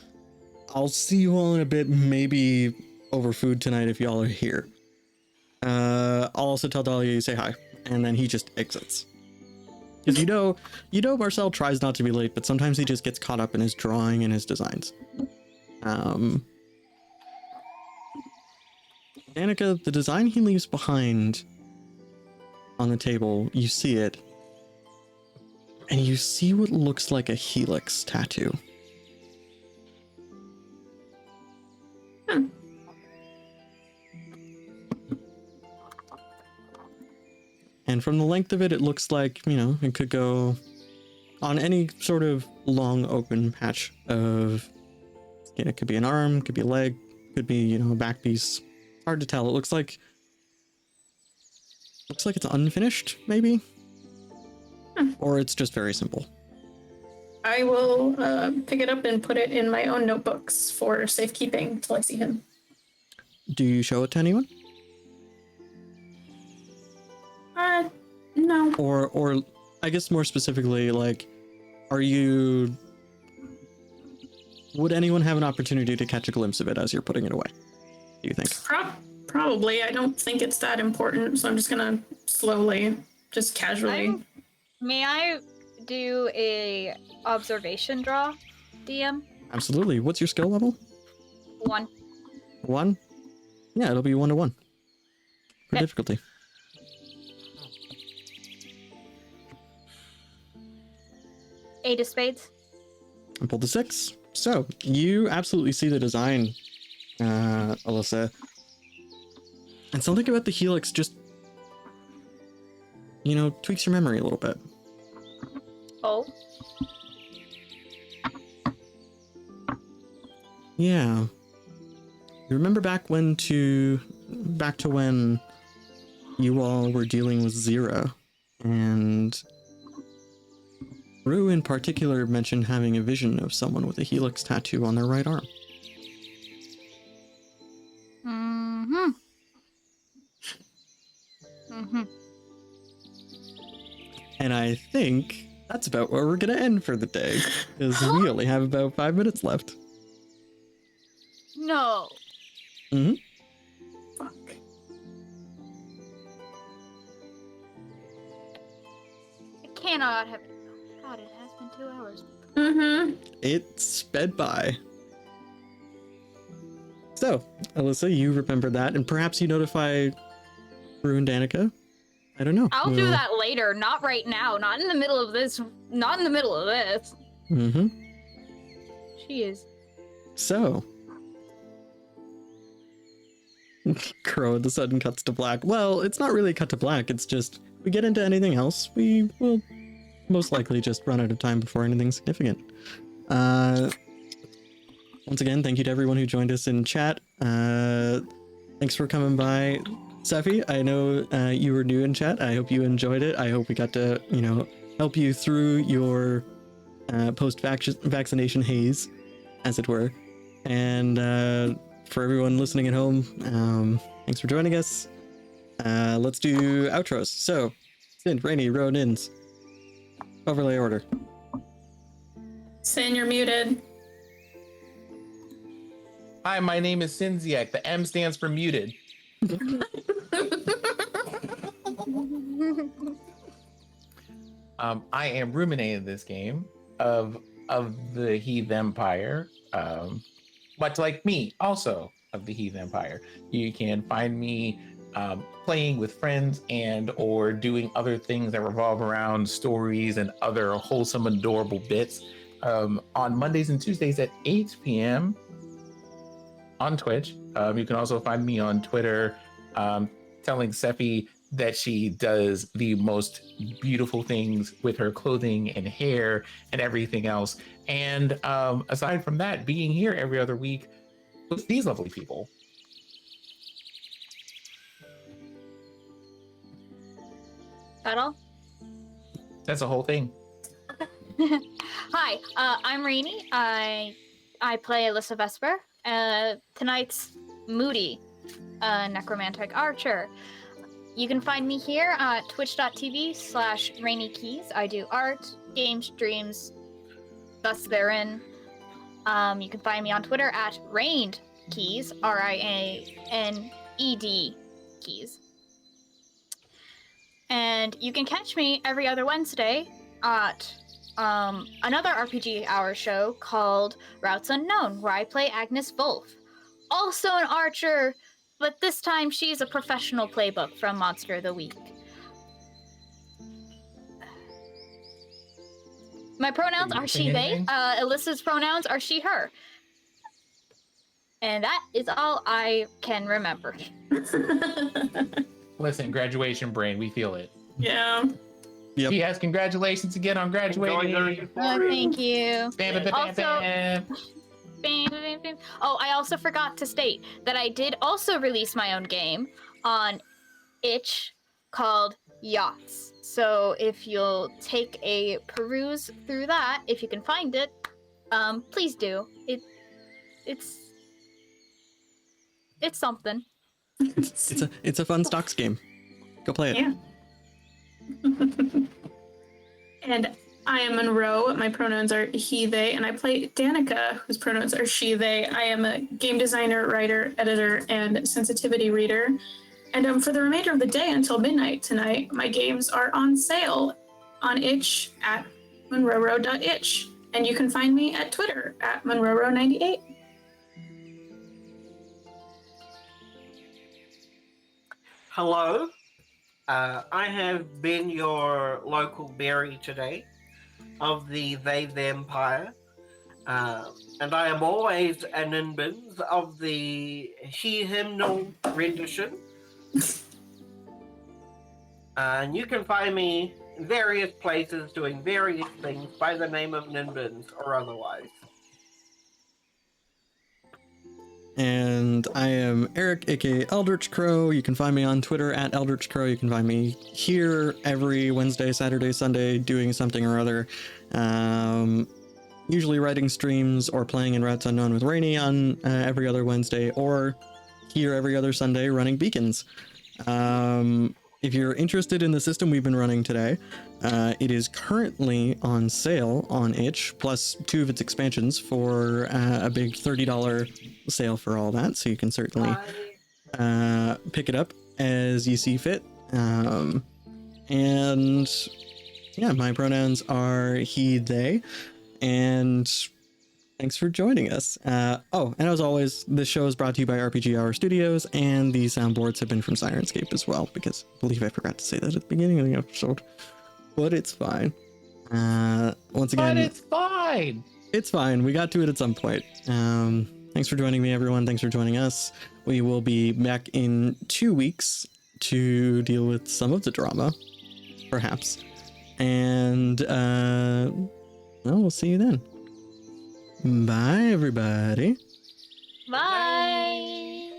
I'll see you all in a bit, maybe over food tonight if y'all are here. I'll also tell Dahlia you say hi. And then he just exits. Because you know Marcel tries not to be late, but sometimes he just gets caught up in his drawing and his designs. Danica, the design he leaves behind on the table, you see it, and you see what looks like a helix tattoo. And from the length of it, it looks like, it could go on any sort of long open patch of skin. It could be an arm, could be a leg, could be, a back piece. Hard to tell. It looks like it's unfinished, maybe? Or it's just very simple. I will pick it up and put it in my own notebooks for safekeeping till I see him. Do you show it to anyone? No. Or I guess more specifically, like, would anyone have an opportunity to catch a glimpse of it as you're putting it away? Do you think? Probably. I don't think it's that important, so I'm just gonna slowly, just casually. May I do a observation draw, DM? Absolutely. What's your skill level? 1. 1? Yeah, it'll be 1-to-1. For Okay. difficulty. Eight of spades. I pulled the 6. So, you absolutely see the design, Alyssa. And something about the helix just, tweaks your memory a little bit. Oh. Yeah. You remember back to when you all were dealing with Zira, and Rue in particular mentioned having a vision of someone with a helix tattoo on their right arm. Mm-hmm. Mm-hmm. And I think that's about where we're going to end for the day, because we only have about 5 minutes left. No. Mm-hmm. Fuck. I cannot have... God, it has been 2 hours. Mm-hmm. It sped by. So, Alyssa, you remember that, and perhaps you notify Rue and Danica? I don't know. I'll do that later, not right now, not in the middle of this. Mm-hmm. She is. So. Crow of the sudden cuts to black. Well, it's not really cut to black, it's just we get into anything else, we will most likely just run out of time before anything significant. Once again, thank you to everyone who joined us in chat. Thanks for coming by. Sephi, I know you were new in chat. I hope you enjoyed it. I hope we got to, help you through your post-vaccination haze, as it were. And for everyone listening at home, thanks for joining us. Let's do outros. So, Sin, Rainy, Ronins. Overlay order. Sin, you're muted. Hi, my name is Sinziak. The M stands for muted. I am Rumine in this game of the Heath Empire. Much like me, also of the Heath Empire. You can find me playing with friends and or doing other things that revolve around stories and other wholesome, adorable bits on Mondays and Tuesdays at 8 p.m. on Twitch. You can also find me on Twitter telling Sephi that she does the most beautiful things with her clothing and hair and everything else. And aside from that, being here every other week with these lovely people. That all? That's the whole thing. Hi, I'm Rainy. I play Alyssa Vesper. Tonight's moody necromantic archer. You can find me here at twitch.tv/RainyKeys. I do art, game streams, thus therein. You can find me on Twitter at RainedKeys, RIANED keys. And you can catch me every other Wednesday at another RPG Hour show called Routes Unknown, where I play Agnes Wolf. Also an archer, but this time she's a professional playbook from Monster of the Week. My pronouns are she, they. Alyssa's pronouns are she, her. And that is all I can remember. Listen, graduation brain, we feel it. Yeah. Yep. Yes, congratulations again on graduating. Thank you. Bam. Oh, I also forgot to state that I did also release my own game on itch called Yachts. So if you'll take a peruse through that, if you can find it, please do. It's something. It's a fun stocks game. Go play it. Yeah. And I am Monroe. My pronouns are he, they, and I play Danica, whose pronouns are she, they. I am a game designer, writer, editor, and sensitivity reader. And for the remainder of the day until midnight tonight, my games are on sale on itch at monroe.itch. And you can find me at Twitter at monroe98. Hello. I have been your local berry today of the They Vampire. And I am always an Inbins of the He Hymnal rendition. And you can find me in various places doing various things by the name of Ninbins or otherwise. And I am Eric, aka Eldritch Crow. You can find me on Twitter at Eldritch Crow. You can find me here every Wednesday, Saturday, Sunday, doing something or other. Usually writing streams or playing in Routes Unknown with Rainy on every other Wednesday, or here every other Sunday running Beacons. If you're interested in the system we've been running today, it is currently on sale on itch, plus 2 of its expansions for a big $30 sale for all that. So you can certainly pick it up as you see fit. And yeah, my pronouns are he, they, and thanks for joining us. And as always, this show is brought to you by RPG Hour Studios, and the soundboards have been from Syrinscape as well, because I believe I forgot to say that at the beginning of the episode. But it's fine. Once again... But it's fine! It's fine. We got to it at some point. Thanks for joining me, everyone. Thanks for joining us. We will be back in 2 weeks to deal with some of the drama perhaps. And well, we'll see you then. Bye, everybody. Bye.